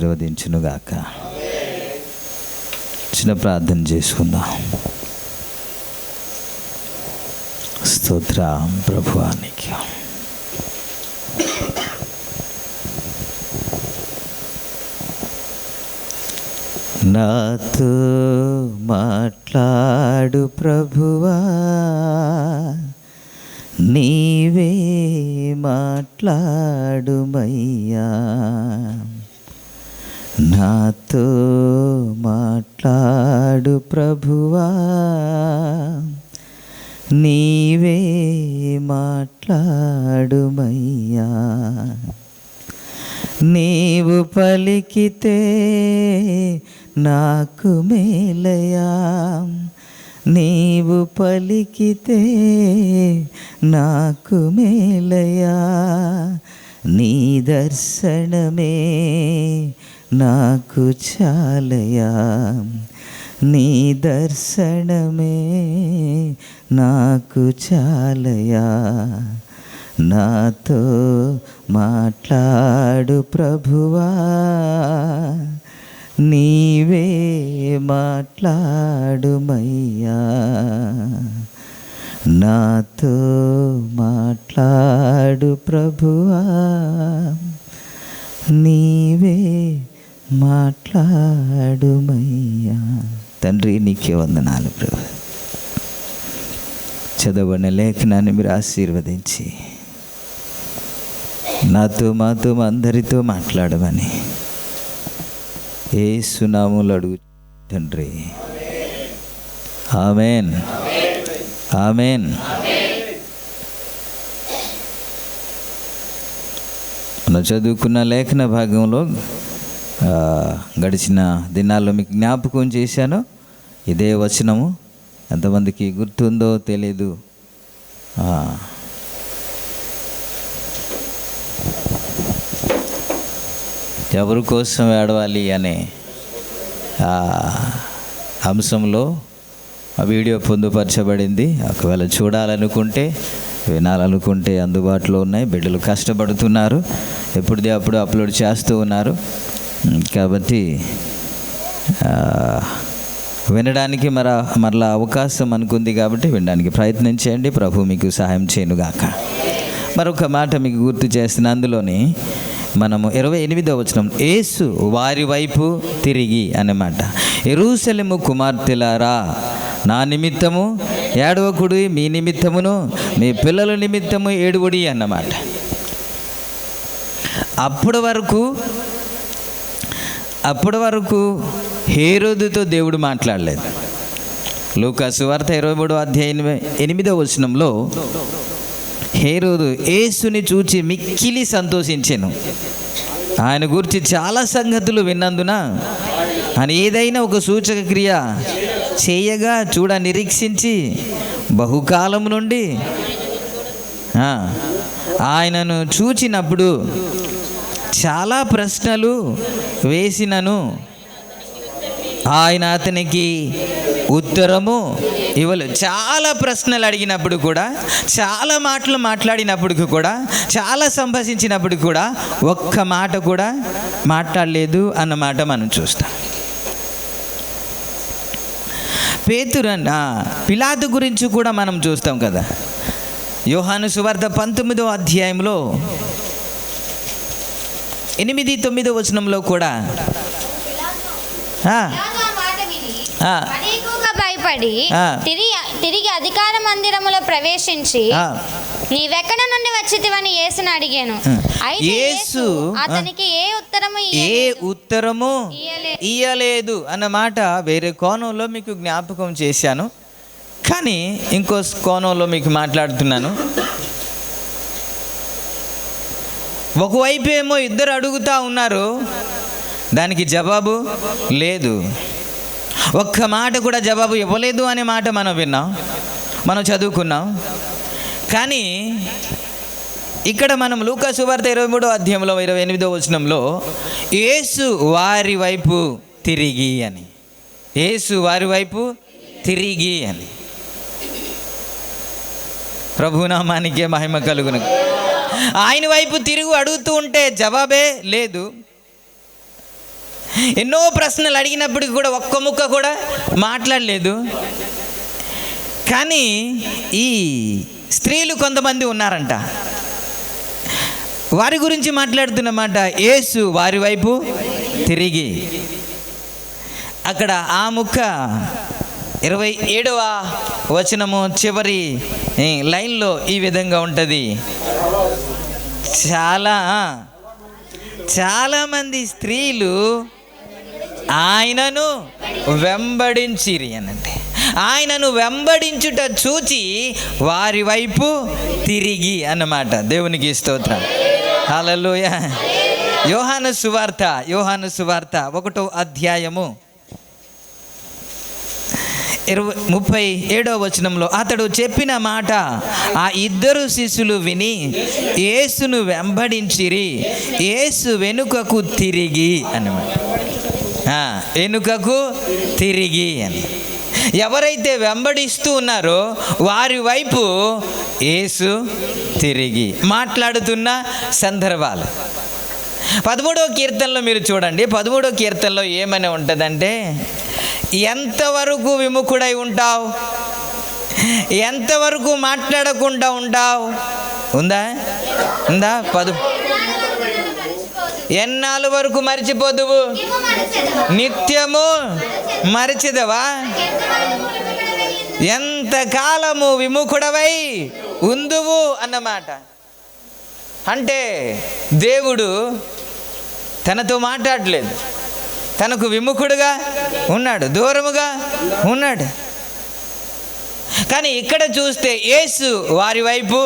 ఆశీర్వదించునుగాక. చిన్న ప్రార్థన చేసుకుందాం. స్తోత్రం ప్రభువానికి. నాతో మాట్లాడు ప్రభువా, నీవే మాట్లాడుమయ్యా. నాతో మాట్లాడు ప్రభువా, నీవే మాట్లాడుమయ్యా. నీవు పలికితే నాకు మేలయా, నీవు పలికితే నాకు మేలయా. నీ దర్శనమే నాకు చాలయా, నీ దర్శనమే నాకు చాలయా. నాతో మాట్లాడు ప్రభువా, నీవే మాట్లాడుమయ్యా. నాతో మాట్లాడు ప్రభువా, నీవే మాట్లాడుమయ్యా. తండ్రి, నీకే వందనాలు ప్రభు. చదవని లేఖనాన్ని మీరు ఆశీర్వదించి నాతో మాతో అందరితో మాట్లాడమని యేసు నామములో అడుగు తండ్రి. ఆమేన్, ఆమేన్. మనం చదువుకున్న లేఖన భాగంలో గడిచిన దినాల్లో మీకు జ్ఞాపకం చేశాను. ఇదే వచనము ఎంతమందికి గుర్తుందో తెలీదు. ఎవరి కోసం ఏడవాలి అనే అంశంలో ఆ వీడియో పొందుపరచబడింది. ఒకవేళ చూడాలనుకుంటే, వినాలనుకుంటే అందుబాటులో ఉన్నాయి. బిడ్డలు కష్టపడుతున్నారు, ఎప్పుడుది అప్పుడు అప్లోడ్ చేస్తూ ఉన్నారు. కాబట్టి వినడానికి మరలా అవకాశం అనుకుంది కాబట్టి వినడానికి ప్రయత్నం చేయండి. ప్రభు మీకు సహాయం చేయనుగాక. మరొక మాట మీకు గుర్తు చేసిన అందులోని మనము 28వ వచనం, యేసు వారి వైపు తిరిగి అన్నమాట. యెరూషలేము కుమార్తెలారా, నా నిమిత్తము ఏడవకుడి, మీ నిమిత్తమును మీ పిల్లల నిమిత్తము ఏడువడి అన్నమాట. అప్పటి వరకు హేరోదుతో దేవుడు మాట్లాడలేదు. లూకా సువార్త 23వ అధ్యాయం 8వ వచనంలో హేరోదు యేసుని చూచి మిక్కిలి సంతోషించెను. ఆయన గురించి చాలా సంగతులు విన్నందున ఆయన ఏదైనా ఒక సూచక క్రియ చేయగా చూడ నిరీక్షించి బహుకాలం నుండి ఆయనను చూచినప్పుడు చాలా ప్రశ్నలు వేసినను ఆయన అతనికి ఉత్తరము ఇవ్వలేదు. చాలా ప్రశ్నలు అడిగినప్పుడు కూడా, చాలా మాటలు మాట్లాడినప్పుడు కూడా, చాలా సంభాషించినప్పుడు కూడా ఒక్క మాట కూడా మాట్లాడలేదు అన్నమాట మనం చూస్తాం. పేతురు పిలాతు గురించి కూడా మనం చూస్తాం కదా. యోహాను సువార్త 19వ అధ్యాయంలో 8-9 వచనంలో కూడా భయపడి తిరిగి అధికార మందిరములో ప్రవేశించి నీవెక్కడ నుండి వచ్చితివని యేసుని అడిగాను. యేసు అతనికి ఏ ఉత్తరము ఇయ్యలేదు అన్నమాట వేరే కోణంలో మీకు జ్ఞాపకం చేశాను. కానీ ఇంకో కోణంలో మీకు మాట్లాడుతున్నాను. ఒకవైపు ఏమో ఇద్దరు అడుగుతూ ఉన్నారు, దానికి జవాబు లేదు. ఒక్క మాట కూడా జవాబు ఇవ్వలేదు అనే మాట మనం విన్నాం, మనం చదువుకున్నాం. కానీ ఇక్కడ మనం లూకా సువార్త 23వ అధ్యాయంలో 28వ వచనంలో యేసు వారి వైపు తిరిగి అని, యేసు వారి వైపు తిరిగి అని. ప్రభునామానికే మహిమ కలుగును. ఆయన వైపు తిరుగు అడుగుతూ ఉంటే జవాబే లేదు. ఎన్నో ప్రశ్నలు అడిగినప్పటికీ కూడా ఒక్క ముక్క కూడా మాట్లాడలేదు. కానీ ఈ స్త్రీలు కొంతమంది ఉన్నారంట, వారి గురించి మాట్లాడుతున్నమాట. యేసు వారి వైపు తిరిగి, అక్కడ ఆ ముక్క 27వ వచనము చివరి లైన్లో ఈ విధంగా ఉంటుంది. చాలామంది స్త్రీలు ఆయనను వెంబడించిరి అనంటే, ఆయనను వెంబడించుట చూచి వారి వైపు తిరిగి అన్నమాట. దేవునికి స్తోత్రం. హల్లెలూయా. యోహాను సువార్త 1వ అధ్యాయము 37వ వచనంలో, అతడు చెప్పిన మాట ఆ ఇద్దరు శిష్యులు విని యేసును వెంబడించిరి. యేసు వెనుకకు తిరిగి అన్నమాట. వెనుకకు తిరిగి అని, ఎవరైతే వెంబడిస్తూ ఉన్నారో వారి వైపు యేసు తిరిగి మాట్లాడుతున్న సందర్భాలు. 13వ కీర్తనలో మీరు చూడండి. 13వ కీర్తనలో ఏమని ఉంటుందంటే, ఎంతవరకు విముఖుడై ఉంటావు, ఎంతవరకు మాట్లాడకుండా ఉంటావు. ఉందా? ఎన్నాళ్ళు వరకు మరిచిపోదువు, నిత్యము మరిచిదవా, ఎంతకాలము విముఖుడవై ఉందువు అన్నమాట. అంటే దేవుడు తనతో మాట్లాడలేదు, తనకు విముఖుడుగా ఉన్నాడు, దూరముగా ఉన్నాడు. కానీ ఇక్కడ చూస్తే యేసు వారి వైపు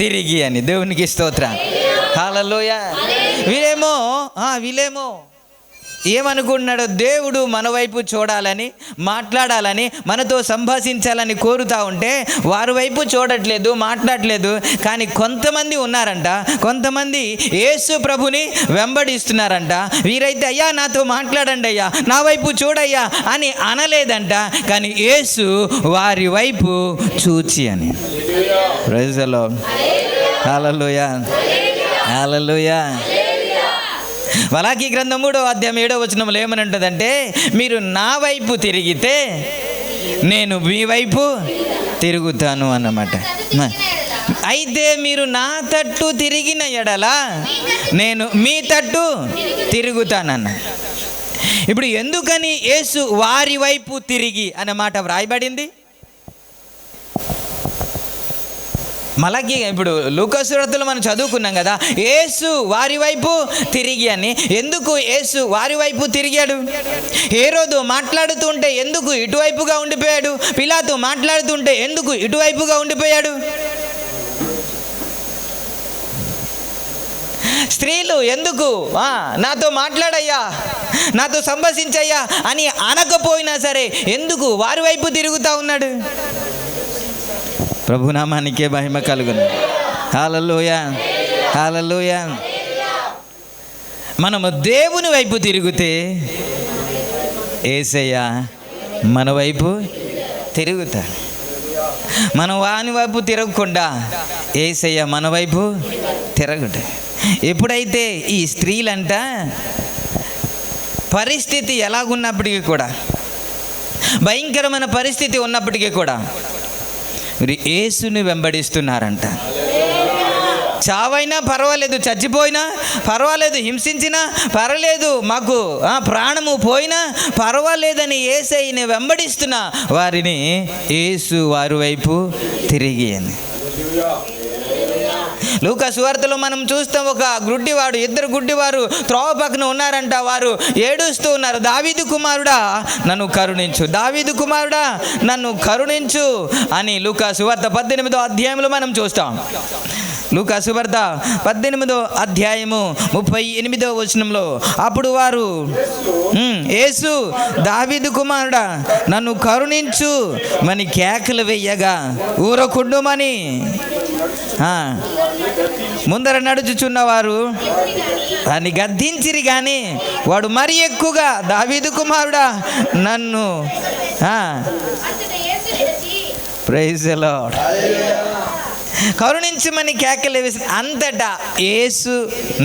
తిరిగి అని. దేవునికి స్తోత్రం. హల్లెలూయా. వీళ్ళేమో ఏమనుకుంటున్నాడో, దేవుడు మన వైపు చూడాలని, మాట్లాడాలని, మనతో సంభాషించాలని కోరుతూ ఉంటే వారి వైపు చూడట్లేదు, మాట్లాడట్లేదు. కానీ కొంతమంది ఉన్నారంట, కొంతమంది యేసు ప్రభుని వెంబడిస్తున్నారంట. వీరైతే అయ్యా నాతో మాట్లాడండి అయ్యా, నా వైపు చూడయ్యా అని అనలేదంట. కానీ యేసు వారి వైపు చూచి అని. Praise the lord. Hallelujah. Hallelujah. Malachi గ్రంథం 3వ అధ్యాయం 7వ వచనంలో ఏమని ఉంటుందంటే, మీరు నా వైపు తిరిగితే నేను మీ వైపు తిరుగుతాను అన్నమాట. అయితే మీరు నా తట్టు తిరిగిన ఎడల నేను మీ తట్టు తిరుగుతానన్న. ఇప్పుడు ఎందుకని యేసు వారి వైపు తిరిగి అన్నమాట వ్రాయబడింది? మలాకి ఇప్పుడు లూకాసు సువార్తలో మనం చదువుకున్నాం కదా, యేసు వారి వైపు తిరిగి అని. ఎందుకు యేసు వారి వైపు తిరిగాడు? హేరోదు మాట్లాడుతుంటే ఎందుకు ఇటువైపుగా ఉండిపోయాడు? పిలాతు మాట్లాడుతుంటే ఎందుకు ఇటువైపుగా ఉండిపోయాడు? స్త్రీలు ఎందుకు నాతో మాట్లాడయ్యా, నాతో సంభాషించయ్యా అని అనకపోయినా సరే ఎందుకు వారి వైపు తిరుగుతూ ఉన్నాడు? ప్రభునామానికే మహిమ కలుగును. హల్లెలూయా. హల్లెలూయా. మనము దేవుని వైపు తిరిగితే యేసయ్య మన వైపు తిరుగుతాడు. మనం వాని వైపు తిరగకుండా యేసయ్య మన వైపు తిరగడు. ఎప్పుడైతే ఈ స్త్రీలంట పరిస్థితి ఎలాగున్నప్పటికీ కూడా, భయంకరమైన పరిస్థితి ఉన్నప్పటికీ కూడా మీరు యేసుని వెంబడిస్తున్నారంట. చావైనా పర్వాలేదు, చచ్చిపోయినా పర్వాలేదు, హింసించినా పర్వాలేదు, మాకు ప్రాణము పోయినా పర్వాలేదని యేసయ్యని వెంబడిస్తున్న వారిని యేసు వారి వైపు తిరిగి అని. లూకా సువార్తలో మనం చూస్తాం, ఒక గుడ్డివాడు, ఇద్దరు గుడ్డివారు త్రోవ పక్కన ఉన్నారంట. వారు ఏడుస్తూ ఉన్నారు, దావీదు కుమారుడా నన్ను కరుణించు, దావీదు కుమారుడా నన్ను కరుణించు అని లూకా సువార్త 18వ అధ్యాయంలో మనం చూస్తాం. లూకా సువార్త 18వ అధ్యాయము 38వ వచనంలో, అప్పుడు వారు యేసు దావీదు కుమారుడా నన్ను కరుణించు మని కేకలు వెయ్యగా ఊరకుండుమని ముందర నడుచుచున్నవారు అని గద్దించిరి. కానీ వాడు మరి ఎక్కువగా దావీదు కుమారుడా నన్ను ప్రైజ్ ది లార్డ్. కరుణించమని కేకలు వేసి అంతటా యేసు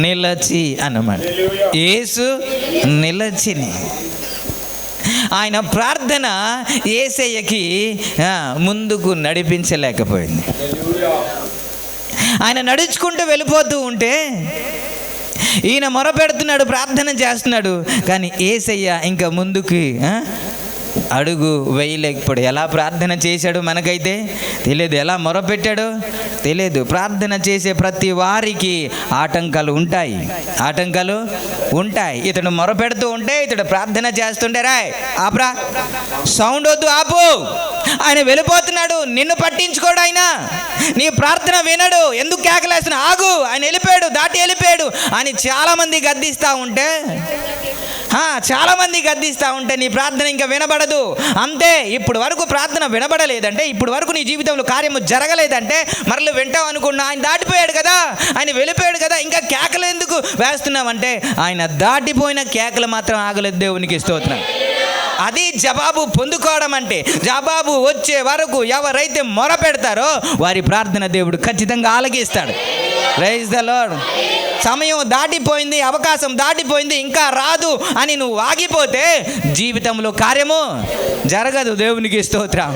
నిలచి అన్నమాట. యేసు నిలచిని. ఆయన ప్రార్థన యేసయ్యకి ముందుకు నడిపించలేకపోయింది. ఆయన నడుచుకుంటూ వెళ్ళిపోతూ ఉంటే ఈయన మొరపెడుతున్నాడు, ప్రార్థన చేస్తున్నాడు, కానీ యేసయ్య ఇంకా ముందుకి అడుగు వేయలేకపోయాడు. ఎలా ప్రార్థన చేశాడు మనకైతే తెలియదు, ఎలా మొరపెట్టాడో తెలియదు. ప్రార్థన చేసే ప్రతి వారికి ఆటంకాలు ఉంటాయి. ఇతడు మొరపెడుతూ ఉంటే, ఇతడు ప్రార్థన చేస్తుంటే, రాయ్ ఆపరా, సౌండ్ వద్దు, ఆపు. ఆయన వెళ్ళిపోతున్నాడు, నిన్ను పట్టించుకోడు, ఆయన నీ ప్రార్థన వినడు, ఎందుకు కేకలేస్తున్నా, ఆగు, ఆయన వెళ్ళిపోయాడు, దాటి వెళ్ళిపోయాడు అని చాలామంది గద్దిస్తూ ఉంటే నీ ప్రార్థన ఇంకా వినబడదు. అంతే, ఇప్పుడు వరకు ప్రార్థన వినబడలేదంటే, ఇప్పుడు వరకు నీ జీవితంలో కార్యము జరగలేదంటే మరలు వింటావు అనుకున్నా. ఆయన దాటిపోయాడు కదా, ఆయన వెళ్ళిపోయాడు కదా, ఇంకా కేకలు ఎందుకు వేస్తున్నావంటే ఆయన దాటిపోయిన కేకలు మాత్రం ఆగలేదు. దేవునికి స్తోత్రం. అది జవాబు పొందుకోవడం అంటే. జవాబు వచ్చే వరకు ఎవరైతే మొర పెడతారో వారి ప్రార్థన దేవుడు ఖచ్చితంగా ఆలకిస్తాడు. Praise the lord. సమయం దాటిపోయింది, అవకాశం దాటిపోయింది, ఇంకా రాదు అని నువ్వు ఆగిపోతే జీవితంలో కార్యము జరగదు. దేవునికి స్తోత్రం.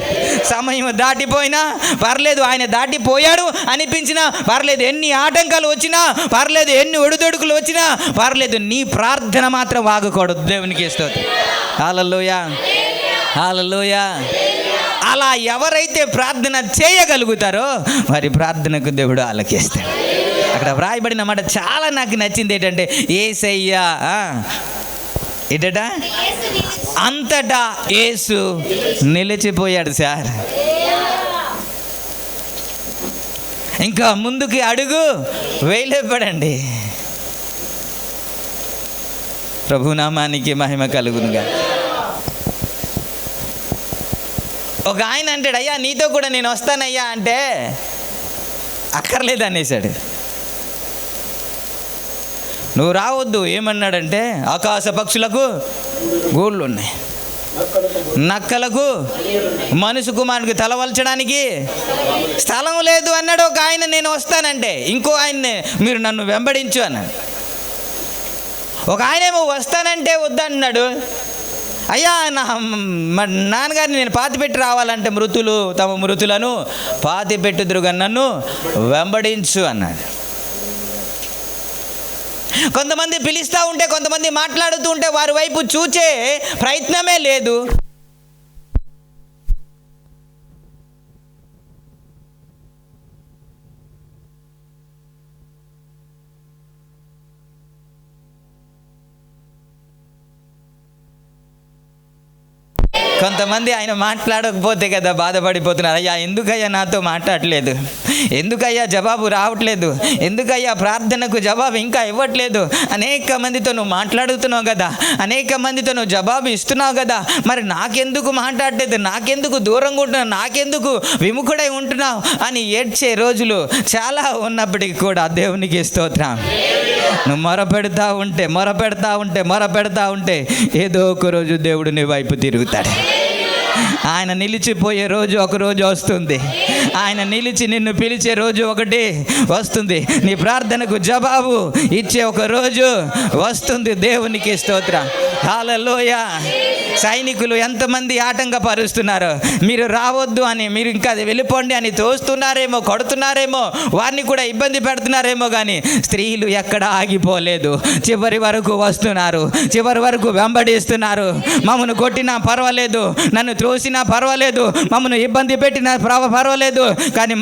సమయం దాటిపోయినా పర్లేదు, ఆయన దాటిపోయాడు అనిపించినా పర్లేదు, ఎన్ని ఆటంకాలు వచ్చినా పర్లేదు, ఎన్ని ఒడిదొడుకులు వచ్చినా పర్లేదు, నీ ప్రార్థన మాత్రం ఆగకూడదు. దేవునికి స్తోత్రం. హల్లెలూయా, హల్లెలూయా. అలా ఎవరైతే ప్రార్థన చేయగలుగుతారో వారి ప్రార్థనకు దేవుడు ఆలకిస్తాడు. అక్కడ వ్రాయబడిన మాట చాలా నాకు నచ్చింది. ఏంటంటే యేసయ్య ఏంటట, అంతటా యేసు నిలిచిపోయాడు సార్. ఇంకా ముందుకి అడుగు వేయలేపడండి. ప్రభునామానికి మహిమ కలుగునుగా. ఒక ఆయన అంటాడు, అయ్యా నీతో కూడా నేను వస్తానయ్యా అంటే అక్కర్లేదు అనేసాడు. నువ్వు రావద్దు. ఏమన్నాడంటే, ఆకాశ పక్షులకు గూళ్ళు ఉన్నాయి, నక్కలకు మనుషు కుమారునికి తలవల్చడానికి స్థలం లేదు అన్నాడు ఒక ఆయన. నేను వస్తానంటే ఇంకో ఆయన్ని మీరు నన్ను వెంబడించు అన్నాడు. ఒక ఆయనేమో వస్తానంటే వద్దన్నాడు. అయ్యా మా నాన్నగారిని నేను పాతిపెట్టి రావాలంటే మృతులు తమ మృతులను పాతిపెట్టుదురుగా నన్ను వెంబడించు అన్నాడు. కొంతమంది పిలుస్తూ ఉంటే, కొంతమంది మాట్లాడుతూ ఉంటే వారి వైపు చూచే ప్రయత్నమే లేదు. కొంతమంది ఆయన మాట్లాడకపోతే కదా బాధపడిపోతున్నారు. అయ్యా ఎందుకయ్యా నాతో మాట్లాడలేదు, ఎందుకయ్యా జవాబు రావట్లేదు, ఎందుకయ్యా ప్రార్థనకు జవాబు ఇంకా ఇవ్వట్లేదు. అనేక మందితో నువ్వు మాట్లాడుతున్నావు కదా, అనేక మందితో నువ్వు జవాబు ఇస్తున్నావు కదా, మరి నాకెందుకు మాట్లాడలేదు, నాకెందుకు దూరంగా ఉంటున్నావు, నాకెందుకు విముఖుడై ఉంటున్నావు అని ఏడ్చే రోజులు చాలా ఉన్నప్పటికీ కూడా దేవునికి స్తోత్రం. నువ్వు మొరపెడతా ఉంటే ఏదో ఒక రోజు దేవుడు నీ వైపు తిరుగుతాడు. ఆయన నిలిచిపోయే రోజు ఒక రోజు వస్తుంది. ఆయన నిలిచి నిన్ను పిలిచే రోజు ఒకటి వస్తుంది. నీ ప్రార్థనకు జవాబు ఇచ్చే ఒక రోజు వస్తుంది. దేవునికి స్తోత్రం. హల్లెలూయా. సైనికులు ఎంతమంది ఆటంకపరుస్తున్నారు, మీరు రావద్దు అని, మీరు ఇంకా వెళ్ళిపోండి అని తోస్తున్నారేమో, కొడుతున్నారేమో, వారిని కూడా ఇబ్బంది పెడుతున్నారేమో, కానీ స్త్రీలు ఎక్కడ ఆగిపోలేదు. చివరి వరకు వస్తున్నారు, చివరి వరకు వెంబడిస్తున్నారు. మమ్మను కొట్టినా పర్వాలేదు, నన్ను త్రోసినా పర్వాలేదు, మమ్మను ఇబ్బంది పెట్టినా పర్వాలేదు, కానీ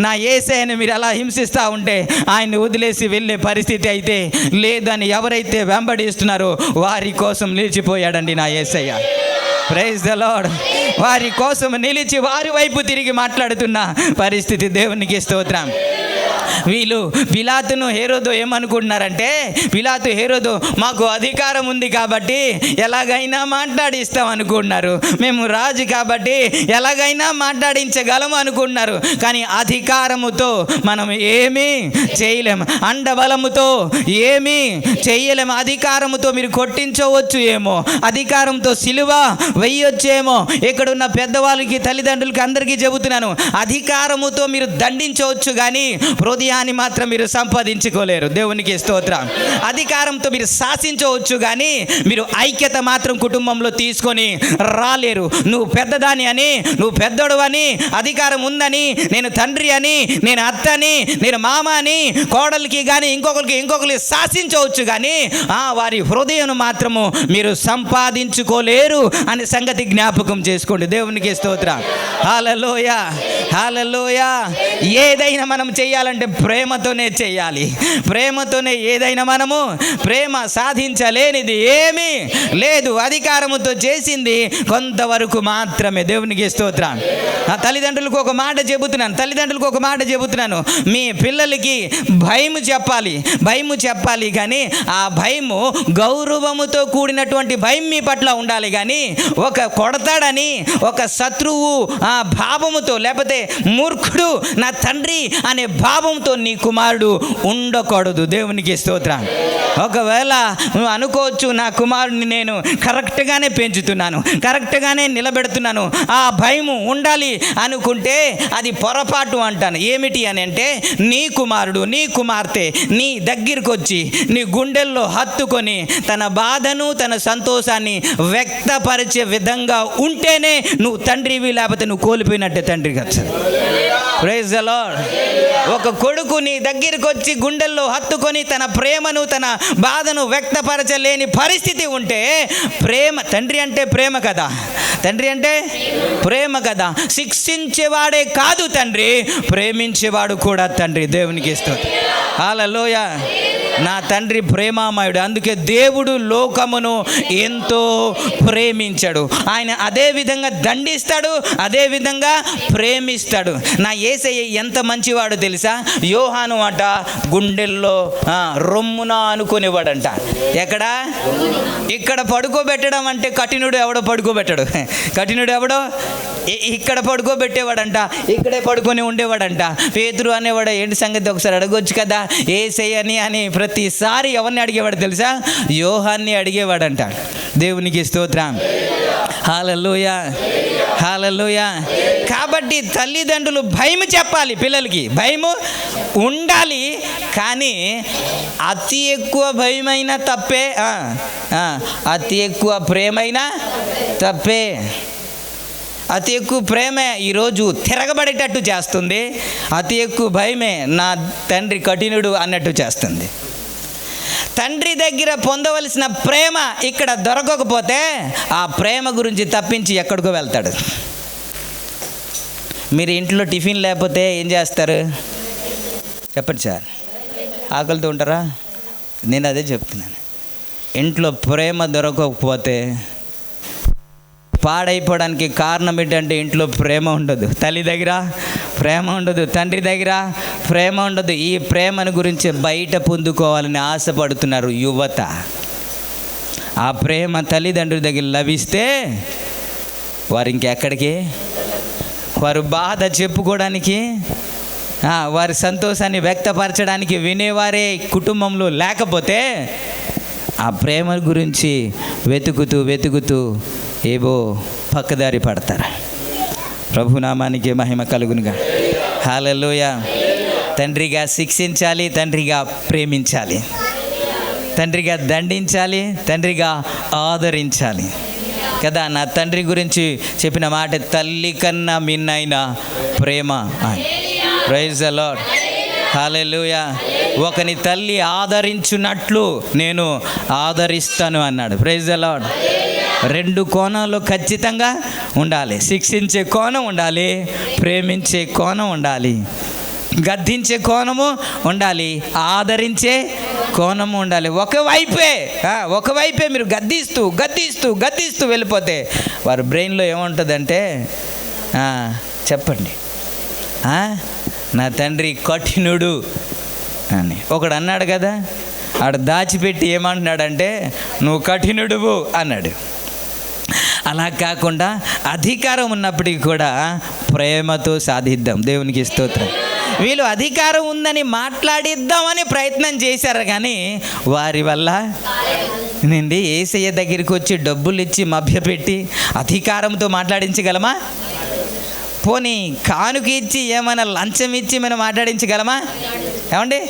నా యేసయ్యని మీరు అలా హింసిస్తూ ఉంటే ఆయన్ని వదిలేసి వెళ్ళే పరిస్థితి అయితే లేదని ఎవరైతే వెంబడిస్తున్నారో వారి కోసం నిలిచిపోయాడండి నా యేసయ్య. Praise the lord. వారి కోసం నిలిచి వారి వైపు తిరిగి మాట్లాడుతున్న పరిస్థితి. దేవునికి స్తోత్రం. వీళ్ళు పిలాతును హేరోదు ఏమనుకుంటున్నారంటే, పిలాతు హేరోదు మాకు అధికారం ఉంది కాబట్టి ఎలాగైనా మాట్లాడిస్తాం అనుకుంటున్నారు, మేము రాజు కాబట్టి ఎలాగైనా మాట్లాడించగలము అనుకుంటున్నారు. కానీ అధికారముతో మనం ఏమీ చేయలేము, అండబలముతో ఏమీ చేయలేము. అధికారముతో మీరు కొట్టించవచ్చు ఏమో, అధికారంతో సిలువ వెయ్యొచ్చేమో. ఇక్కడున్న పెద్దవాళ్ళకి, తల్లిదండ్రులకి అందరికీ చెబుతున్నాను, అధికారముతో మీరు దండించవచ్చు కానీ హృదయాన్ని మాత్రం మీరు సంపాదించుకోలేరు. దేవునికి స్తోత్రం. అధికారంతో మీరు శాసించవచ్చు కానీ మీరు ఐక్యత మాత్రం కుటుంబంలో తీసుకొని రాలేరు. నువ్వు పెద్దదాని అని, నువ్వు పెద్దోడు అని, అధికారం ఉందని, నేను తండ్రి అని, నేను అత్త అని, నేను మామ అని కోడలికి కానీ ఇంకొకరికి శాసించవచ్చు కానీ వారి హృదయం మాత్రము మీరు సంపాదించుకోలేరు అనే సంగతి జ్ఞాపకం చేసుకోండి. దేవునికి స్తోత్రం. హల్లెలూయా, హల్లెలూయా. ఏదైనా మనం చేయాలంటే ప్రేమతోనే చేయాలి. ప్రేమతోనే ఏదైనా మనము, ప్రేమ సాధించలేనిది ఏమీ లేదు. అధికారముతో చేసింది కొంతవరకు మాత్రమే. దేవునికి స్తోత్రం. తల్లిదండ్రులకు ఒక మాట చెబుతున్నాను, మీ పిల్లలకి భయము చెప్పాలి కానీ ఆ భయము గౌరవముతో కూడినటువంటి భయం మీ పట్ల ఉండాలి కానీ ఒక కొడతాడని, ఒక శత్రువు ఆ భావముతో, లేకపోతే మూర్ఖుడు నా తండ్రి అనే భావంతో నీ కుమారుడు ఉండకూడదు. దేవునికి స్తోత్రం. ఒకవేళ నువ్వు అనుకోవచ్చు, నా కుమారుడిని నేను కరెక్ట్గానే పెంచుతున్నాను, కరెక్ట్గానే నిలబెడుతున్నాను, ఆ భయము ఉండాలి అనుకుంటే అది పొరపాటు అంటాను. ఏమిటి అని అంటే, నీ కుమారుడు, నీ కుమార్తె నీ దగ్గరికి వచ్చి నీ గుండెల్లో హత్తుకొని తన బాధను, తన సంతోషాన్ని వ్యక్తపరిచే విధంగా ఉంటేనే నువ్వు తండ్రివి, లేకపోతే నువ్వు కోల్పోయినట్టే తండ్రికి వచ్చాడు. Praise the Lord. ఒక కొడుకు నీ దగ్గరికి వచ్చి గుండెల్లో హత్తుకొని తన ప్రేమను, తన బాధను వ్యక్తపరచలేని పరిస్థితి ఉంటే ప్రేమ, తండ్రి అంటే ప్రేమ కదా, తండ్రి అంటే ప్రేమ కదా. శిక్షించేవాడే కాదు తండ్రి, ప్రేమించేవాడు కూడా తండ్రి. దేవునికి స్తోత్రం. హల్లెలూయా. నా తండ్రి ప్రేమామయుడు, అందుకే దేవుడు లోకమును ఎంతో ప్రేమించాడు. ఆయన అదే విధంగా దండిస్తాడు, అదే విధంగా ప్రేమిస్తాడు. నా యేసయ్య ఎంత మంచివాడు తెలుసా? యోహాను అట గుండెల్లో రొమ్మున అనుకునేవాడంట. ఎక్కడ? ఇక్కడ పడుకోబెట్టడం అంటే కఠినుడు ఎవడో పడుకోబెట్టాడు. కఠినుడు ఎవడో ఇక్కడ పడుకోబెట్టేవాడంట, ఇక్కడే పడుకొని ఉండేవాడంట. పేతురు అనేవాడు, ఏంటి సంగతి ఒకసారి అడగొచ్చు కదా యేసయ్యని అని ప్రతిసారి ఎవరిని అడిగేవాడు తెలుసా? యోహాన్ని అడిగేవాడంట. దేవునికి స్తోత్రం. హల్లెలూయా, హల్లెలూయా. కాబట్టి తల్లిదండ్రులు భయం చెప్పాలి, పిల్లలకి భయము ఉండాలి. కానీ అతి ఎక్కువ భయమైనా తప్పే, అతి ఎక్కువ ప్రేమైనా తప్పే. అతి ఎక్కువ ప్రేమే ఈరోజు తిరగబడేటట్టు చేస్తుంది, అతి ఎక్కువ భయమే నా తండ్రి కఠినుడు అన్నట్టు చేస్తుంది. తండ్రి దగ్గర పొందవలసిన ప్రేమ ఇక్కడ దొరకకపోతే ఆ ప్రేమ గురించి తప్పించి ఎక్కడికో వెళ్తాడు. మీరు ఇంట్లో టిఫిన్ లేకపోతే ఏం చేస్తారు చెప్పండి సార్? ఆకలితో ఉంటారా? నేను అదే చెప్తున్నాను. ఇంట్లో ప్రేమ దొరకకపోతే పాడైపోవడానికి కారణం ఏంటంటే ఇంట్లో ప్రేమ ఉండదు, తల్లి దగ్గర ప్రేమ ఉండదు, తండ్రి దగ్గర ప్రేమ ఉండదు. ఈ ప్రేమను గురించి బయట పొందుకోవాలని ఆశపడుతున్నారు యువత. ఆ ప్రేమ తల్లిదండ్రుల దగ్గర లభిస్తే వారు ఇంకెక్కడికి, వారు బాధ చెప్పుకోవడానికి, వారి సంతోషాన్ని వ్యక్తపరచడానికి వినేవారే కుటుంబంలో లేకపోతే ఆ ప్రేమ గురించి వెతుకుతూ ఏవో పక్కదారి పడతారు. ప్రభునామానికి మహిమ కలుగునుగా. హల్లెలూయా. తండ్రిగా శిక్షించాలి, తండ్రిగా ప్రేమించాలి, తండ్రిగా దండించాలి, తండ్రిగా ఆదరించాలి కదా. నా తండ్రి గురించి చెప్పిన మాట, తల్లి కన్నా మిన్నైన ప్రేమ. Praise the lord. హల్లెలూయా. ఒకని తల్లి ఆదరించున్నట్లు నేను ఆదరిస్తాను అన్నాడు. Praise the lord. రెండు కోణాలు ఖచ్చితంగా ఉండాలి. శిక్షించే కోణం ఉండాలి, ప్రేమించే కోణం ఉండాలి, గద్దించే కోణము ఉండాలి, ఆదరించే కోణము ఉండాలి. ఒకవైపే మీరు గద్దిస్తూ వెళ్ళిపోతే వారి బ్రెయిన్లో ఏముంటుందంటే చెప్పండి నా తండ్రి కఠినుడు అని ఒకడు అన్నాడు కదా. ఆడు దాచిపెట్టి ఏమంటున్నాడంటే నువ్వు కఠినుడువు అన్నాడు. అలా కాకుండా అధికారం ఉన్నప్పటికీ కూడా ప్రేమతో సాధిద్దాం. దేవునికి స్తోత్రం. వీళ్ళు అధికారం ఉందని మాట్లాడిద్దామని ప్రయత్నం చేశారు, కానీ వారి వల్ల నుండి యేసయ్య దగ్గరికి వచ్చి డబ్బులు ఇచ్చి మభ్యపెట్టి అధికారంతో మాట్లాడించగలమా? పోనీ కానుక ఇచ్చి ఏమైనా లంచం ఇచ్చి మనం మాట్లాడించగలమా? ఏమండి,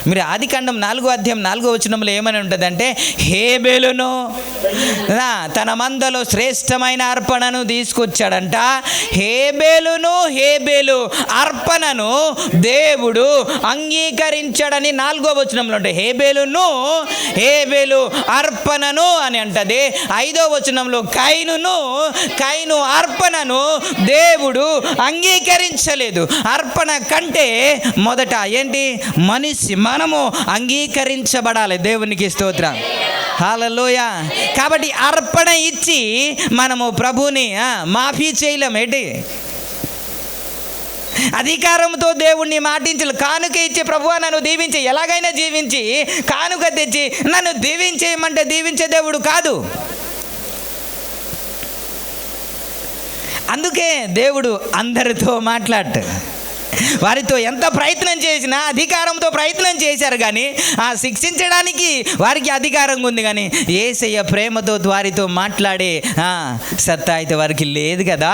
మీరు ఆదికాండం 4వ అధ్యాయం 4వ వచనంలో ఏమని ఉంటుందంటే, హేబేలును తన మందలో శ్రేష్టమైన అర్పణను తీసుకొచ్చాడంట. హేబేలు అర్పణను దేవుడు అంగీకరించాడని 4వ వచనంలో ఉంటాయి. హేబేలు అర్పణను అని అంటది. 5వ వచనంలో కైను అర్పణను దేవుడు అంగీకరించలేదు. అర్పణ కంటే మొదట ఏంటి? మనము అంగీకరించబడాలి. దేవునికి స్తోత్రం. హల్లెలూయా. కాబట్టి అర్పణ ఇచ్చి మనము ప్రభుని మాఫీ చేయలేం. ఏంటి? అధికారంతో దేవుణ్ణి మాటించలు. కానుక ఇచ్చి ప్రభువా నన్ను దీవించి, ఎలాగైనా జీవించి కానుక తెచ్చి నన్ను దీవించేయమంటే దీవించే దేవుడు కాదు. అందుకే దేవుడు అందరితో వారితో ఎంత ప్రయత్నం చేసినా అధికారంతో ప్రయత్నం చేశారు, కానీ శిక్షించడానికి వారికి అధికారం ఉంది, కానీ యేసయ్య ప్రేమతో వారితో మాట్లాడే సత్తా అయితే వారికి లేదు కదా.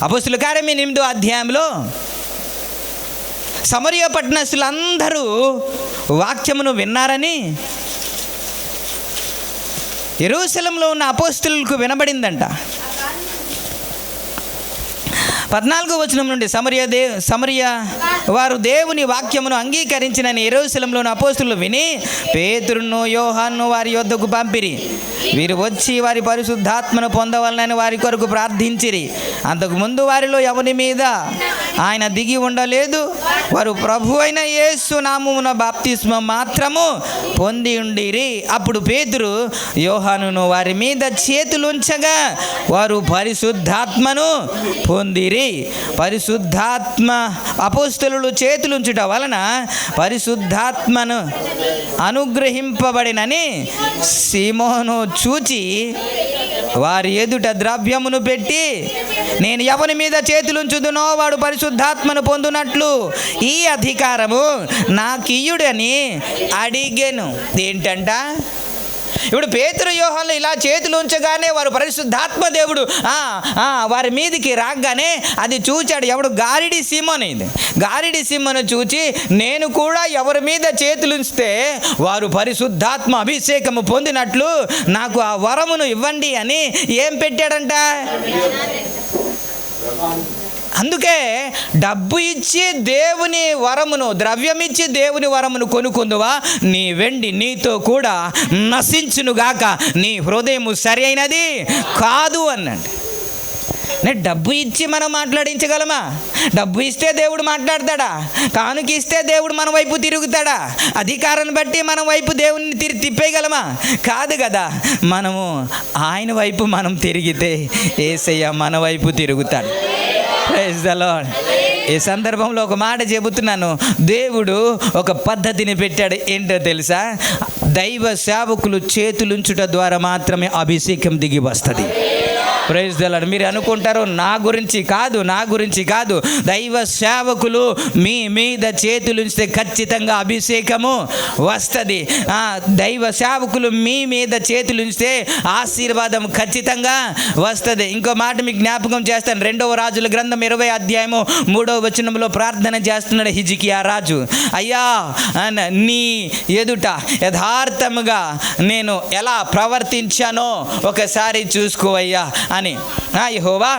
అపోస్తలుల కార్యం 8వ అధ్యాయంలో సమరయ పట్టణస్థులందరూ వాక్యమును విన్నారని యెరూషలేములో ఉన్న అపోస్తలులకు వినబడిందంట. 14వ వచనం నుండి సమరయ వారు దేవుని వాక్యమును అంగీకరించినని యెరూషలేములోని అపోస్తలులు విని పేతురును యోహాను వారి యొద్దకు పంపిరి. వీరు వచ్చి వారి పరిశుద్ధాత్మను పొందవలనని వారి కొరకు ప్రార్థించిరి. అంతకుముందు వారిలో ఎవరి మీద ఆయన దిగి ఉండలేదు. వారు ప్రభు అయిన యేసు నామమున బాప్తిస్మం మాత్రము పొంది ఉండిరి. అప్పుడు పేతురు యోహానును వారి మీద చేతులుంచగా వారు పరిశుద్ధాత్మను పొందిరి. పరిశుద్ధాత్మ అపోస్తలులు చేతులుంచుట వలన పరిశుద్ధాత్మను అనుగ్రహింపబడినని సీమోను చూచి వారి ఎదుట ద్రవ్యమును పెట్టి, నేను ఎవరి మీద చేతులుంచుదునో వాడు పరిశుద్ధాత్మను పొందునట్లు ఈ అధికారము నాకియ్యుడని అడిగెను. ఏంటంట? ఇప్పుడు పేతురు యోహాను ఇలా చేతులు ఉంచగానే వారు పరిశుద్ధాత్మ దేవుడు వారి మీదికి రాగానే అది చూచాడు. ఎవడు? గారిడి సీమోను. ఇది గారిడి సీమోను చూచి, నేను కూడా ఎవరి మీద చేతులు ఉంచితే వారు పరిశుద్ధాత్మ అభిషేకము పొందినట్లు నాకు ఆ వరమును ఇవ్వండి అని ఏం పెట్టాడంట? అందుకే డబ్బు ఇచ్చి దేవుని వరమును, ద్రవ్యమిచ్చి దేవుని వరమును కొనుక్కుందువా, నీ వెండి నీతో కూడా నశించునుగాక, నీ హృదయము సరి అయినది కాదు అన్నాడు. డబ్బు ఇచ్చి మనం మాట్లాడించగలమా? డబ్బు ఇస్తే దేవుడు మాట్లాడతాడా? కానుక ఇస్తే దేవుడు మన వైపు తిరుగుతాడా? అధికారాన్ని బట్టి మన వైపు దేవుని తిప్పేయగలమా? కాదు కదా. మనము ఆయన వైపు మనం తిరిగితే యేసయ్య మన వైపు తిరుగుతాడు. Praise the Lord. ఈ సందర్భంలో ఒక మాట చెబుతున్నాను. దేవుడు ఒక పద్ధతిని పెట్టాడు. ఏంటో తెలుసా? దైవ సేవకులు చేతులుంచుట ద్వారా మాత్రమే అభిషేకం దిగి వస్తుంది. Praise the Lord. మీరు అనుకుంటారు నా గురించి కాదు. దైవ సేవకులు మీ మీద చేతులుంచితే ఖచ్చితంగా అభిషేకము వస్తుంది. దైవ సేవకులు మీ మీద చేతులుంచితే ఆశీర్వాదం ఖచ్చితంగా వస్తుంది. ఇంకో మాట మీకు జ్ఞాపకం చేస్తాను. 2వ రాజుల గ్రంథం 20వ అధ్యాయము 3వ వచనంలో ప్రార్థన చేస్తున్నాడు హిజ్కియా రాజు. అయ్యా, నీ ఎదుట యథార్థముగా నేను ఎలా ప్రవర్తించానో ఒకసారి చూసుకోవయ్యా అని. యెహోవా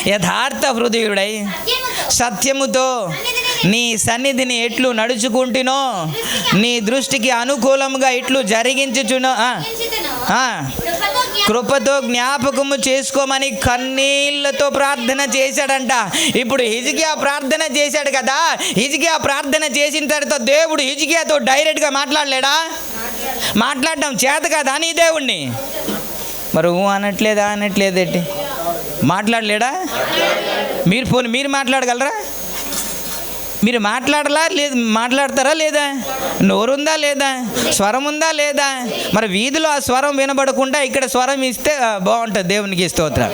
యథార్థ హృదయుడై సత్యముతో నీ సన్నిధిని ఎట్లు నడుచుకుంటునో, నీ దృష్టికి అనుకూలంగా ఎట్లు జరిగించుచునో కృపతో జ్ఞాపకము చేసుకోమని కన్నీళ్లతో ప్రార్థన చేశాడంట. ఇప్పుడు హిజ్కియా ప్రార్థన చేశాడు కదా. హిజ్కియా ప్రార్థన చేసిన తర్వాత దేవుడు హిజ్కియాతో డైరెక్ట్గా మాట్లాడలేడా? మాట్లాడడం చేత కదా నీ దేవుణ్ణి? మరి అనట్లేదేంటి? మాట్లాడలేడా? మీరు మాట్లాడగలరా? మీరు మాట్లాడతారా లేదా? నోరుందా లేదా? స్వరం ఉందా లేదా? మరి వీధిలో ఆ స్వరం వినబడకుండా ఇక్కడ స్వరం ఇస్తే బాగుంటుంది. దేవునికి స్తోత్రం.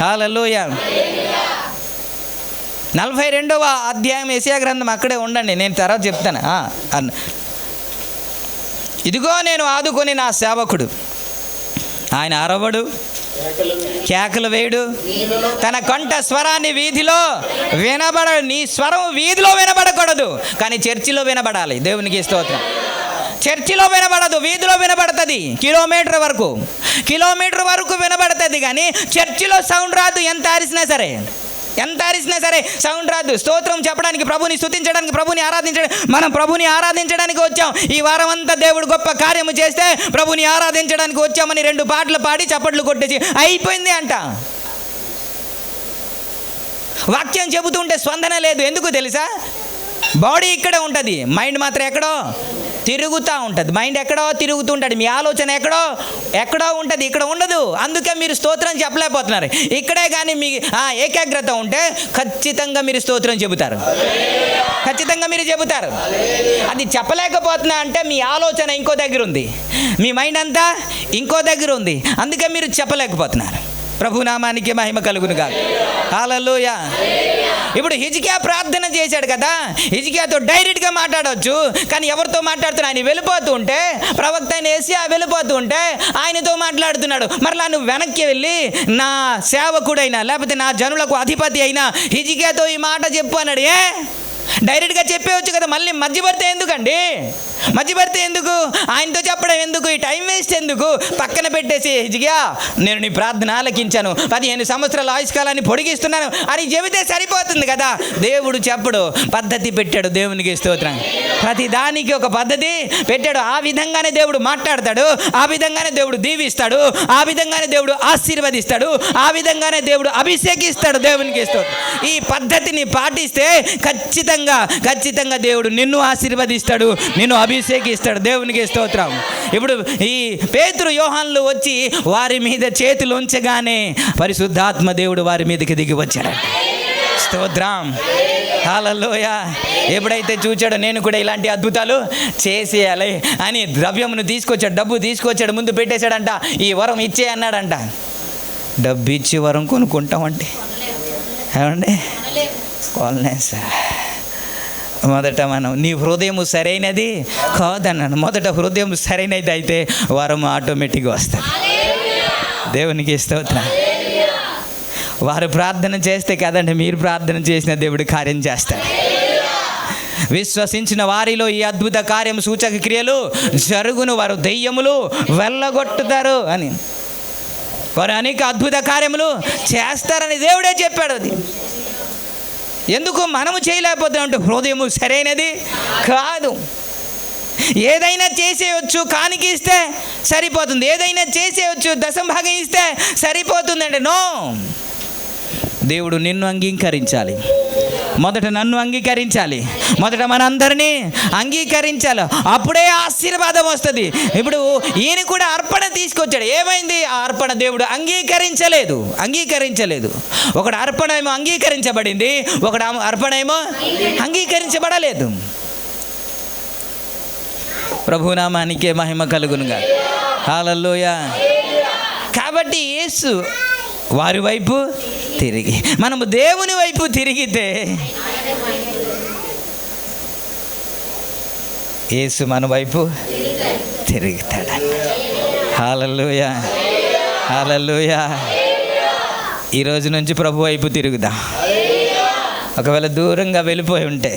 హల్లెలూయా. 42వ అధ్యాయం యెషయా గ్రంథం అక్కడే ఉండండి, నేను తర్వాత చెప్తాను. ఇదిగో నేను ఆదుకొని నా సేవకుడు, ఆయన అరవడు, కేకలు వేయడు, తన కంఠ స్వరాన్ని వీధిలో వినబడడు. నీ స్వరం వీధిలో వినబడకూడదు, కానీ చర్చిలో వినబడాలి. దేవునికి స్తోత్రం. చర్చిలో వినబడదు, వీధిలో వినబడుతుంది. కిలోమీటర్ వరకు వినబడుతుంది, కానీ చర్చిలో సౌండ్ రాదు. ఎంత అరిసినా సరే సౌండ్ రాదు. స్తోత్రం చెప్పడానికి, ప్రభుని స్తుతించడానికి, ప్రభుని ఆరాధించడానికి, మనం ప్రభుని ఆరాధించడానికి వచ్చాం. ఈ వారం అంతా దేవుడు గొప్ప కార్యము చేస్తే ప్రభుని ఆరాధించడానికి వచ్చామని 2 పాటలు పాడి చప్పట్లు కొట్టేసి అయిపోయింది అంట. వాక్యం చెబుతుంటే స్పందన లేదు. ఎందుకు తెలుసా? బాడీ ఇక్కడే ఉంటుంది, మైండ్ మాత్రం ఎక్కడో తిరుగుతూ ఉంటుంది. మైండ్ ఎక్కడో తిరుగుతూ ఉంటుంది, మీ ఆలోచన ఎక్కడో ఉంటుంది, ఇక్కడ ఉండదు. అందుకే మీరు స్తోత్రం చెప్పలేకపోతున్నారు. ఇక్కడే కానీ మీ ఏకాగ్రత ఉంటే ఖచ్చితంగా మీరు స్తోత్రం చెబుతారు. అది చెప్పలేకపోతున్నా అంటే మీ ఆలోచన ఇంకో దగ్గర ఉంది, మీ మైండ్ అంతా ఇంకో దగ్గర ఉంది. అందుకే మీరు చెప్పలేకపోతున్నారు. ప్రభునామానికి మహిమ కలుగునుగాక. హల్లెలూయా. ఇప్పుడు హిజ్కియా ప్రార్థన చేశాడు కదా, హిజ్కియాతో డైరెక్ట్గా మాట్లాడవచ్చు. కానీ ఎవరితో మాట్లాడుతున్నా? ఆయన వెళ్ళిపోతూ ఉంటే, ప్రవక్త అయిన యెషయా వెళ్ళిపోతూ ఉంటే ఆయనతో మాట్లాడుతున్నాడు. మరలా నువ్వు వెనక్కి వెళ్ళి నా సేవకుడైనా లేకపోతే నా జనులకు అధిపతి అయినా హిజ్కియాతో ఈ మాట చెప్పు అన్నాడు. డైరెక్ట్గా చెప్పేవచ్చు కదా, మళ్ళీ మధ్యవర్తి ఎందుకు? ఆయనతో చెప్పడం ఎందుకు? ఈ టైం వేస్ట్ ఎందుకు? పక్కన పెట్టేసి హిజ్కియా, నేను నీ ప్రార్థన ఆలకించాను, 15 సంవత్సరాల ఆయుష్కాలాన్ని పొడిగిస్తున్నాను అని చెబితే సరిపోతుంది కదా. దేవుడు చెప్పడు, పద్ధతి పెట్టాడు. దేవునికి స్తోత్రం. ప్రతి దానికి ఒక పద్ధతి పెట్టాడు. ఆ విధంగానే దేవుడు మాట్లాడతాడు, ఆ విధంగానే దేవుడు దీవిస్తాడు, ఆ విధంగానే దేవుడు ఆశీర్వదిస్తాడు, ఆ విధంగానే దేవుడు అభిషేకిస్తాడు. దేవునికి స్తోత్రం. ఈ పద్ధతిని పాటిస్తే ఖచ్చితంగా దేవుడు నిన్ను ఆశీర్వదిస్తాడు, నిన్ను అభిషేకిస్తాడు. దేవునికి స్తోత్రం. ఇప్పుడు ఈ పేతురు యోహానులు వచ్చి వారి మీద చేతులు ఉంచగానే పరిశుద్ధాత్మ దేవుడు వారి మీదకి దిగి వచ్చాడు. స్తోత్రం. హల్లెలూయా. ఎప్పుడైతే చూచాడో నేను కూడా ఇలాంటి అద్భుతాలు చేసేయాలి అని ద్రవ్యమును తీసుకొచ్చాడు, డబ్బు తీసుకొచ్చాడు, ముందు పెట్టేశాడంట. ఈ వరం ఇచ్చే అన్నాడంట. డబ్బు ఇచ్చి వరం కొనుక్కుంటామంటే ఏమండి? కొనలే సార్. మొదట మనం నీ హృదయం సరైనది కాదన్నాను. మొదట హృదయం సరైనది అయితే వరం ఆటోమేటిక్గా వస్తుంది. దేవునికి స్తోత్రం. వారు ప్రార్థన చేస్తే కదండి, మీరు ప్రార్థన చేసిన దేవుడు కార్యం చేస్తాడు. విశ్వసించిన వారిలో ఈ అద్భుత కార్యం సూచక క్రియలు జరుగును, వారు దెయ్యములు వెళ్ళగొట్టుతారు అని, వారు అనేక అద్భుత కార్యములు చేస్తారని దేవుడే చెప్పాడు. అది ఎందుకు మనము చేయలేకపోతున్నాం అంటే హృదయము సరైనది కాదు. ఏదైనా చేసేయచ్చు, కానికి ఇస్తే సరిపోతుంది. ఏదైనా చేసేయచ్చు, దశంభాగం ఇస్తే సరిపోతుందండి. నో, దేవుడు నిన్ను అంగీకరించాలి. మొదట నన్ను అంగీకరించాలి, మొదట మనందరినీ అంగీకరించాలి, అప్పుడే ఆశీర్వాదం వస్తుంది. ఇప్పుడు ఈయన కూడా అర్పణ తీసుకొచ్చాడు. ఏమైంది? ఆ అర్పణ దేవుడు అంగీకరించలేదు. ఒకటి అర్పణ ఏమో అంగీకరించబడింది, ఒకటి అర్పణ ఏమో అంగీకరించబడలేదు. ప్రభునామానికే మహిమ కలుగునుగా. హల్లెలూయా. కాబట్టి యేసు వారి వైపు తిరిగి, మనము దేవుని వైపు తిరిగితే యేసు మన వైపు తిరుగుతాడండి. హల్లెలూయా. హల్లెలూయా. ఈరోజు నుంచి ప్రభు వైపు తిరుగుదాం. ఒకవేళ దూరంగా వెళ్ళిపోయి ఉంటే,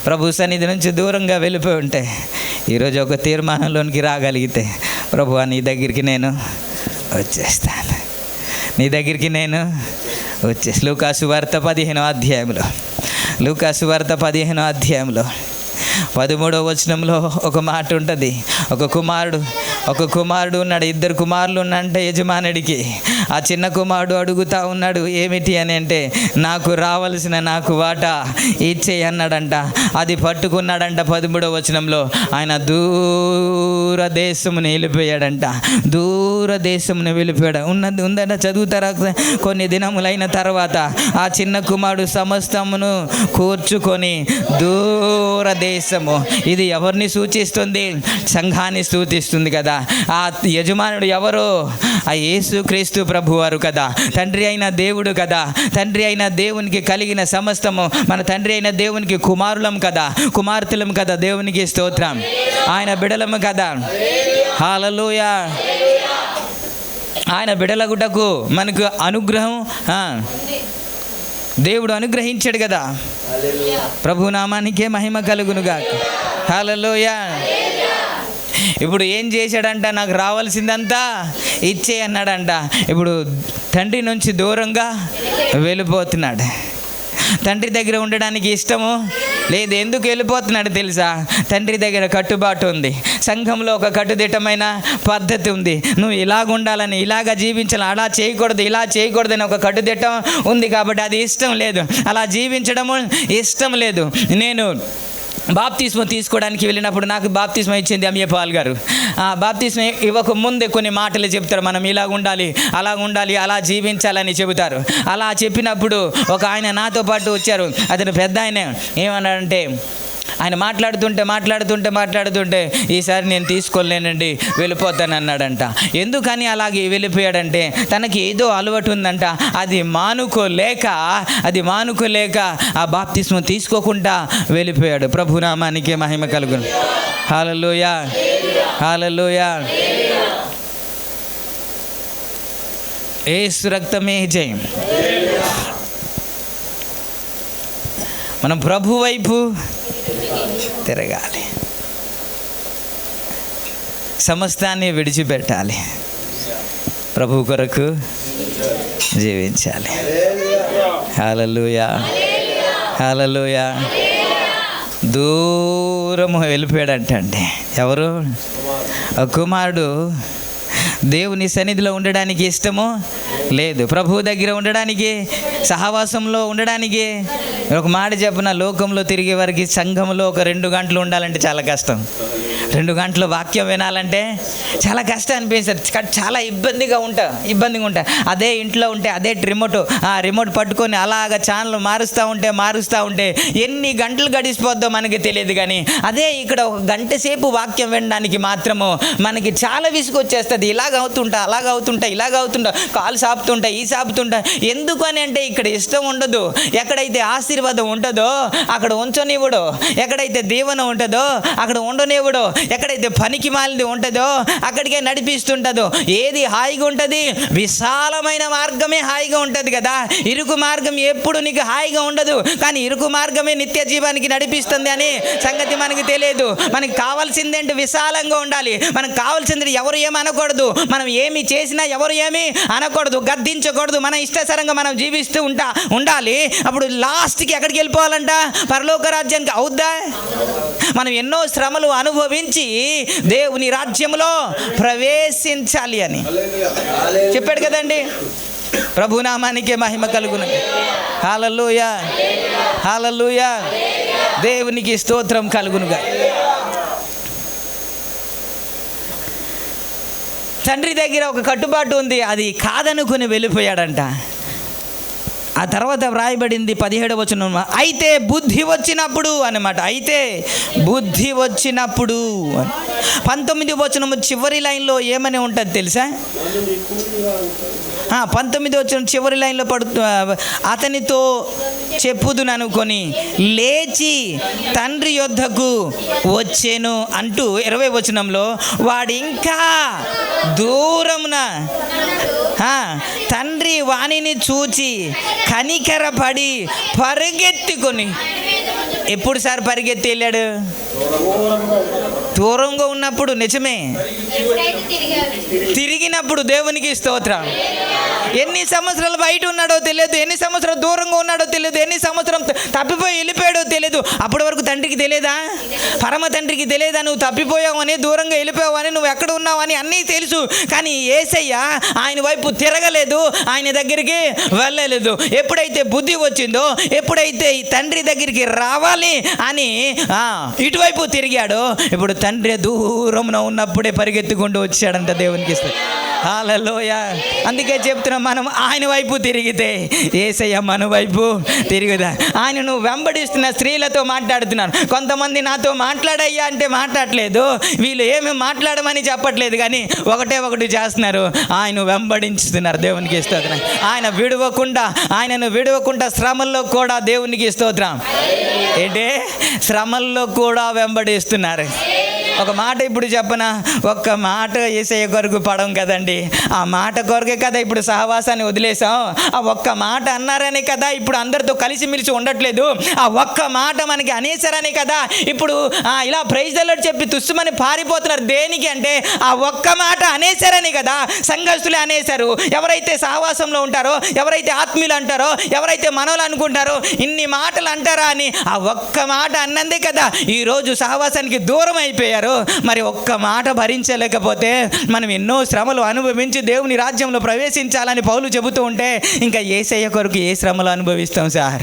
ప్రభు సన్నిధి నుంచి దూరంగా వెళ్ళిపోయి ఉంటే, ఈరోజు ఒక తీర్మానంలోనికి రాగలిగితే, ప్రభువా నీ దగ్గరికి నేను వచ్చేస్తాను, నీ దగ్గరికి నేను వచ్చేసి. లూకాసు వార్త 15వ అధ్యాయంలో 13వ వచనంలో ఒక మాట ఉంటుంది. ఒక కుమారుడు ఒక కుమారుడు ఉన్నాడు, 2 కుమారులు ఉన్నంటే యజమానుడికి. ఆ చిన్న కుమారుడు అడుగుతా ఉన్నాడు, ఏమిటి అని అంటే, నాకు రావాల్సిన నాకు వాటా ఇచ్చేయి అన్నాడంట. అది పట్టుకున్నాడంట. 13వ వచనంలో ఆయన దూరదేశముని వెళ్ళిపోయాడంట. దూరదేశముని వెళ్ళిపోయాడు. ఉందంట, చదువుతారా? కొన్ని దినములైన తర్వాత ఆ చిన్న కుమారుడు సమస్తమును కూర్చుకొని దూరదేశము. ఇది ఎవరిని సూచిస్తుంది? సంఘాన్ని సూచిస్తుంది కదా. ఆ యజమానుడు ఎవరు? ఆ యేసుక్రీస్తు ప్రభువారు కదా. తండ్రి అయిన దేవుడు కదా. తండ్రి అయిన దేవునికి కలిగిన సమస్తము, మన తండ్రి అయిన దేవునికి కుమారులం కదా, కుమార్తెలం కదా. దేవునికి స్తోత్రం. ఆయన బిడలము కదా. హల్లెలూయా. ఆయన బిడలగుటకు మనకు అనుగ్రహం దేవుడు అనుగ్రహించాడు కదా. ప్రభునామానికే మహిమ కలుగునుగా. హల్లెలూయా. ఇప్పుడు ఏం చేశాడంట? నాకు రావాల్సిందంతా ఇచ్చే అన్నాడంట. ఇప్పుడు తండ్రి నుంచి దూరంగా వెళ్ళిపోతున్నాడు. తండ్రి దగ్గర ఉండడానికి ఇష్టము లేదు. ఎందుకు వెళ్ళిపోతున్నాడు తెలుసా? తండ్రి దగ్గర కట్టుబాటు ఉంది. సంఘంలో ఒక కట్టుదిట్టమైన పద్ధతి ఉంది. నువ్వు ఇలాగ ఉండాలని, ఇలాగ జీవించాలని, అలా చేయకూడదు, ఇలా చేయకూడదు అని ఒక కట్టుదిట్టం ఉంది. కాబట్టి అది ఇష్టం లేదు, అలా జీవించడము ఇష్టం లేదు. నేను బాప్తిస్మం తీసుకోవడానికి వెళ్ళినప్పుడు నాకు బాప్తిస్మం ఇచ్చింది అమ్మయ్యపాల్ గారు. బాప్తిస్మం ఇవ్వక ముందే కొన్ని మాటలు చెప్తారు. మనం ఇలా ఉండాలి, అలా ఉండాలి, అలా జీవించాలని చెబుతారు. అలా చెప్పినప్పుడు ఒక ఆయన నాతో పాటు వచ్చారు. అతను పెద్ద ఆయన. ఏమన్నాడంటే, ఆయన మాట్లాడుతుంటే ఈసారి నేను తీసుకోలేనండి, వెళ్ళిపోతాను అన్నాడంట. ఎందుకని అలాగే వెళ్ళిపోయాడంటే, తనకి ఏదో అలవాటు ఉందంట. అది మానుకోలేక ఆ బాప్తిస్మం తీసుకోకుండా వెళ్ళిపోయాడు. ప్రభునామానికి మహిమ కలుగును. హల్లెలూయా, హల్లెలూయా. యేసు రక్తమే జయం. మనం ప్రభు వైపు తిరగాలి, సమస్తాన్ని విడిచిపెట్టాలి, ప్రభు కొరకు జీవించాలి. హల్లెలూయా, హల్లెలూయా. దూరము వెళ్ళిపోయాడంటండి. ఎవరు? కుమారుడు. దేవుని సన్నిధిలో ఉండడానికి ఇష్టము లేదు, ప్రభు దగ్గర ఉండడానికి, సహవాసంలో ఉండడానికి. ఒక మాట చెప్పిన, లోకంలో తిరిగే వారికి సంఘంలో ఒక 2 గంటలు ఉండాలంటే చాలా కష్టం. 2 గంటలు వాక్యం వినాలంటే చాలా కష్టం అనిపిస్తుంది. చాలా ఇబ్బందిగా ఉంటా. అదే ఇంట్లో ఉంటే అదే రిమోట్ పట్టుకొని అలాగ ఛానల్ మారుస్తూ ఉంటే ఎన్ని గంటలు గడిచిపోద్దో మనకి తెలియదు. కానీ అదే ఇక్కడ 1 గంట సేపు వాక్యం వినడానికి మాత్రము మనకి చాలా విసుగొచ్చేస్తుంది. ఇలాగ అవుతుంటా, కాలు సాపుతుంటా, ఈ సాపుతుంటా. ఎందుకు అని అంటే, ఇక్కడ ఇష్టం ఉండదు. ఎక్కడైతే ఆశీర్వాదం ఉంటుందో అక్కడ ఉంచనివ్వడు, ఎక్కడైతే దీవెన ఉంటుందో అక్కడ ఉండనివ్వడు, ఎక్కడైతే పనికి మాలింది ఉంటుందో అక్కడికే నడిపిస్తుంటుందో. ఏది హాయిగా ఉంటుంది? విశాలమైన మార్గమే హాయిగా ఉంటుంది కదా. ఇరుకు మార్గం ఎప్పుడు నీకు హాయిగా ఉండదు. కానీ ఇరుకు మార్గమే నిత్య జీవానికి నడిపిస్తుంది అని సంగతి మనకి తెలియదు. మనకి కావాల్సిందేంటి? విశాలంగా ఉండాలి. మనకు కావాల్సింది ఎవరు ఏమి అనకూడదు, మనం ఏమి చేసినా ఎవరు ఏమి అనకూడదు, గద్దించకూడదు. మన ఇష్టసరంగా మనం జీవిస్తూ ఉండాలి. అప్పుడు లాస్ట్కి ఎక్కడికి వెళ్ళిపోవాలంట? పరలోక రాజ్యానికి. అవుద్దా? మనం ఎన్నో శ్రమలు అనుభవించి దేవుని రాజ్యంలో ప్రవేశించాలి అని చెప్పాడు కదండి. ప్రభునామానికే మహిమ కలుగును. హల్లెలూయా, హల్లెలూయా. దేవునికి స్తోత్రం కలుగునుగా. తండ్రి దగ్గర ఒక కట్టుబాటు ఉంది, అది కాదనుకుని వెళ్ళిపోయాడంట. ఆ తర్వాత వ్రాయబడింది 17వ వచనం, అయితే బుద్ధి వచ్చినప్పుడు అన్నమాట. అయితే బుద్ధి వచ్చినప్పుడు 19వ వచనం చివరి లైన్లో ఏమని ఉంటుంది తెలుసా? 19వ వచనం చివరి లైన్లో అతనితో చెప్పుదును అనుకొని లేచి తండ్రి యొద్దకు వచ్చెను అంటూ 20వ వచనంలో వాడు ఇంకా దూరమున తండ్రి వాణిని చూచి కనికరపడి పరిగెత్తుకొని. ఎప్పుడు సార్ పరిగెత్తి వెళ్ళాడు? దూరంగా ఉన్నప్పుడు. నిజమే, తిరిగినప్పుడు దేవునికి స్తోత్రం. ఎన్ని సంవత్సరాలు బయట ఉన్నాడో తెలియదు, ఎన్ని సంవత్సరాలు దూరంగా ఉన్నాడో తెలియదు, ఎన్ని సంవత్సరం తప్పిపోయి వెళ్ళిపోయాడో తెలియదు. అప్పటి వరకు తండ్రికి తెలియదా? పరమ తండ్రికి తెలియదా నువ్వు తప్పిపోయావని, దూరంగా వెళ్ళిపోయావని, నువ్వు ఎక్కడ ఉన్నావని అన్నీ తెలుసు. కానీ యేసయ్య ఆయన వైపు తిరగలేదు, ఆయన దగ్గరికి వెళ్ళలేదు. ఎప్పుడైతే బుద్ధి వచ్చిందో, ఎప్పుడైతే ఈ తండ్రి దగ్గరికి రావాలి అని ఇటువైపు తిరిగాడో, ఇప్పుడు తండ్రి దూరంలో ఉన్నప్పుడే పరిగెత్తుకుంటూ వచ్చాడంట. దేవునికి ఇస్తే హల్లెలూయా. అందుకే చెప్తున్నాం, మనం ఆయన వైపు తిరిగితే యేసయ్య మన వైపు తిరుగుదా. ఆయన నువ్వు వెంబడిస్తున్న స్త్రీలతో మాట్లాడుతున్నాను. కొంతమంది నాతో మాట్లాడయ్యా అంటే మాట్లాడలేదు, వీళ్ళు ఏమి మాట్లాడమని చెప్పట్లేదు, కానీ ఒకటి చేస్తున్నారు, ఆయన వెంబడించుతున్నారు. దేవునికి స్తోత్రం. ఆయనను విడవకుండా శ్రమల్లో కూడా దేవునికి స్తోత్రం. ఏంటే శ్రమల్లో కూడా వెంబడిస్తున్నారు. ఒక మాట ఇప్పుడు చెప్పనా, ఒక్క మాట యేసయ్య కొరకు పడం కదండి, ఆ మాట కొరకే కదా ఇప్పుడు సహవాసాన్ని వదిలేసాం. ఆ ఒక్క మాట అన్నారనే కదా ఇప్పుడు అందరితో కలిసిమెలిసి ఉండట్లేదు. ఆ ఒక్క మాట మనకి అనేసారనే కదా ఇప్పుడు ఇలా ప్రైజ్ ద లార్డ్ చెప్పి తుస్సుమని పారిపోతున్నారు. దేనికి అంటే ఆ ఒక్క మాట అనేసారని కదా సంఘస్థులే అనేశారు. ఎవరైతే సహవాసంలో ఉంటారో, ఎవరైతే ఆత్మీయులు అంటారో, ఎవరైతే మనోళ్ళు అనుకుంటారో, ఇన్ని మాటలు అంటారా అని ఆ ఒక్క మాట అన్నందే కదా ఈరోజు సహవాసానికి దూరం అయిపోయారు. మరి ఒక్క మాట భరించలేకపోతే మనం ఎన్నో శ్రమలు అనుభవించి దేవుని రాజ్యంలో ప్రవేశించాలని పౌలు చెబుతూ ఉంటే ఇంకా యేసయ్య కొరకు ఏ శ్రమలు అనుభవిస్తాం సార్?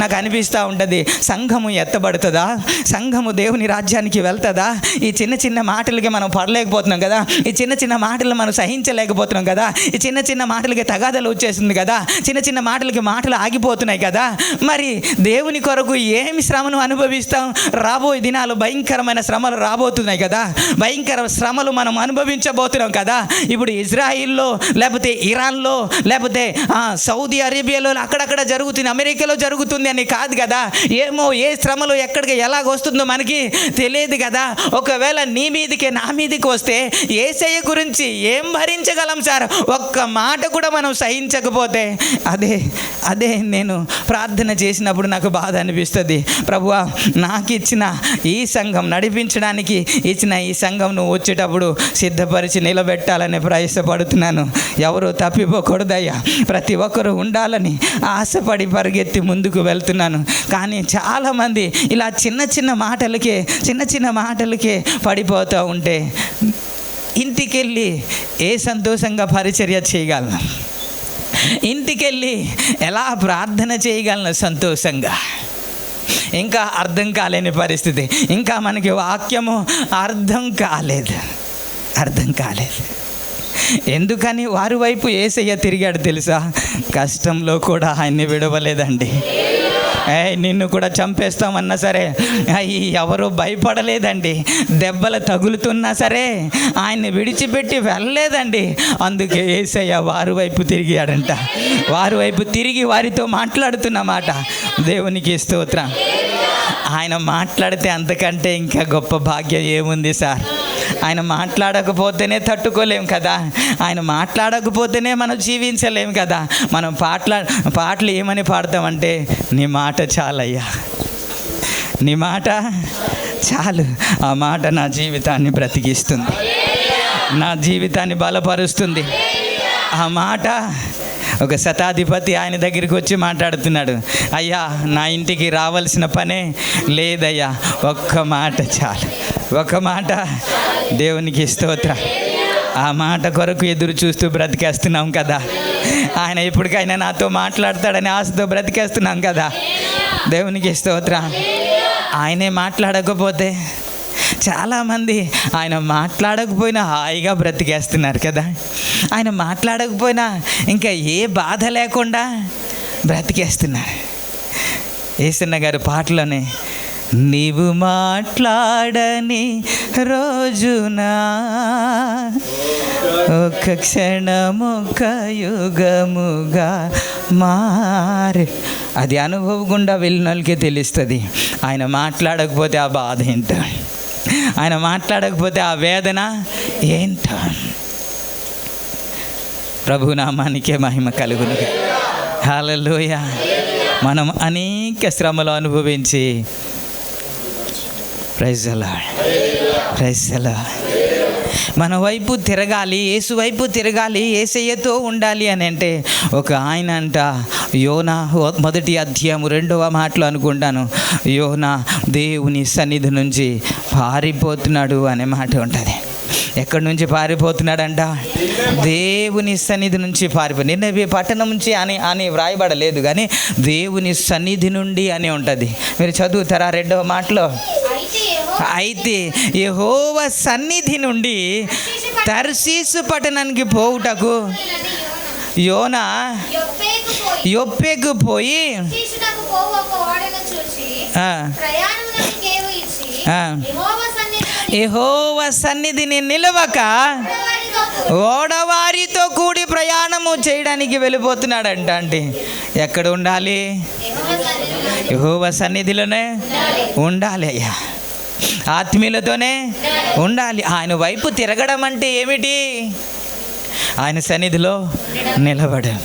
నాకు అనిపిస్తూ ఉంటుంది, సంఘము ఎత్తబడుతుందా? సంఘము దేవుని రాజ్యానికి వెళ్తుందా? ఈ చిన్న చిన్న మాటలకి మనం పడలేకపోతున్నాం కదా, ఈ చిన్న చిన్న మాటలు మనం సహించలేకపోతున్నాం కదా, ఈ చిన్న చిన్న మాటలకి తగాదలు వచ్చేస్తుంది కదా, చిన్న చిన్న మాటలకి మాటలు ఆగిపోతున్నాయి కదా. మరి దేవుని కొరకు ఏమి శ్రమను అనుభవిస్తాం? రాబోయే దినాలు భయంకరమైన శ్రమలు రాబోతున్నాయి కదా, భయంకర శ్రమలు మనం అనుభవించబోతున్నాం కదా. ఇప్పుడు ఇజ్రాయిల్లో, లేకపోతే ఇరాన్లో, లేకపోతే సౌదీ అరేబియాలో అక్కడక్కడ జరుగుతుంది, అమెరికాలో జరుగుతుంది అని కాదు కదా. ఏమో ఏ శ్రమలు ఎక్కడికి ఎలాగొస్తుందో మనకి తెలియదు కదా. ఒకవేళ నీ మీదికి నా మీదికి వస్తే యేసయ్య గురించి ఏం భరించగలం సార్? ఒక్క మాట కూడా మనం సహించకపోతే అదే నేను ప్రార్థన చేసినప్పుడు నాకు బాధ అనిపిస్తుంది. ప్రభువా, నాకు ఇచ్చిన ఈ సంఘం నడిపించడానికి ఇచ్చిన ఈ సంఘం నువ్వు వచ్చేటప్పుడు సిద్ధపరిచి నిలబెట్టాలని ప్రయాసపడుతున్నాను. ఎవరు తప్పిపోకూడదయ్యా, ప్రతి ఒక్కరూ ఉండాలని ఆశపడి పరిగెత్తి ముందుకు వెళ్తున్నాను. కానీ చాలామంది ఇలా చిన్న చిన్న మాటలకే పడిపోతూ ఉంటే ఇంటికెళ్ళి ఏ సంతోషంగా పరిచర్య చేయగలను? ఇంటికెళ్ళి ఎలా ప్రార్థన చేయగలను సంతోషంగా? ఇంకా అర్థం కాలేని పరిస్థితి, ఇంకా మనకి వాక్యము అర్థం కాలేదు. ఎందుకని వారి వైపు యేసయ్య తిరిగాడు తెలుసా? కష్టంలో కూడా ఆయన్ని విడవలేదండి. నిన్ను కూడా చంపేస్తామన్నా సరే ఎవరో భయపడలేదండి. దెబ్బలు తగులుతున్నా సరే ఆయన్ని విడిచిపెట్టి వెళ్ళలేదండి. అందుకే యేసయ్య వారి వైపు తిరిగాడంట. వారి వైపు తిరిగి వారితో మాట్లాడుతున్నమాట. దేవునికి స్తోత్రం. ఆయన మాట్లాడితే అంతకంటే ఇంకా గొప్ప భాగ్యం ఏముంది సార్? ఆయన మాట్లాడకపోతేనే తట్టుకోలేం కదా, ఆయన మాట్లాడకపోతేనే మనం జీవించలేం కదా. మనం పాటలు ఏమని పాడతామంటే, నీ మాట చాలయ్యా, నీ మాట చాలు. ఆ మాట నా జీవితాన్ని బ్రతికిస్తుంది, నా జీవితాన్ని బలపరుస్తుంది. ఆ మాట ఒక శతాధిపతి ఆయన దగ్గరికి వచ్చి మాట్లాడుతున్నాడు, అయ్యా నా ఇంటికి రావాల్సిన పనే లేదయ్యా, ఒక్క మాట చాలు, ఒక మాట. దేవునికి స్తోత్రం. ఆ మాట కొరకు ఎదురు చూస్తూ బ్రతికేస్తున్నాం కదా. ఆయన ఎప్పటికైనా నాతో మాట్లాడతాడని ఆశతో బ్రతికేస్తున్నాం కదా. దేవునికి స్తోత్రం. ఆయనే మాట్లాడకపోతే చాలామంది ఆయన మాట్లాడకపోయినా హాయిగా బ్రతికేస్తున్నారు కదా. ఆయన మాట్లాడకపోయినా ఇంకా ఏ బాధ లేకుండా బ్రతికేస్తున్నారు. యేసన్న గారి పాటలోనే, నీవు మాట్లాడని రోజునా ఒక క్షణమొక యుగముగా మారే. అది అనుభవం గుండా వెళ్ళిన వాళ్ళకే తెలుస్తుంది. ఆయన మాట్లాడకపోతే ఆ బాధ ఏంటో, ఆయన మాట్లాడకపోతే ఆ వేదన ఏంటో. ప్రభునామానికే మహిమ కలుగును. హల్లెలూయా. మనం అనేక శ్రమలు అనుభవించి ప్రైజ్ ది లార్డ్ మన వైపు తిరగాలి, యేసు వైపు తిరగాలి, యేసయ్యతో ఉండాలి అని అంటే ఒక ఆయన అంట, యోనా 1వ అధ్యాయము 2వ మాటలో అనుకుంటాను, యోనా దేవుని సన్నిధి నుంచి పారిపోతున్నాడు అనే మాట ఉంటుంది. ఎక్కడి నుంచి పారిపోతున్నాడంట? దేవుని సన్నిధి నుంచి నిన్నవి పట్టణం నుంచి అని వ్రాయబడలేదు, కానీ దేవుని సన్నిధి నుండి అని ఉంటుంది. మీరు చదువుతారా 2వ మాటలో? అయితే యెహోవా సన్నిధి నుండి తర్షీసు పట్టణానికి పోవుటకు యోనా యొప్పేకు పోయి యెహోవా సన్నిధిని నిలవక ఓడవారితో కూడి ప్రయాణము చేయడానికి వెళ్ళిపోతున్నాడంట. అంటే ఎక్కడ ఉండాలి? యెహోవా సన్నిధిలోనే ఉండాలి అయ్యా, ఆత్మీయులతోనే ఉండాలి. ఆయన వైపు తిరగడం అంటే ఏమిటి? ఆయన సన్నిధిలో నిలబడం,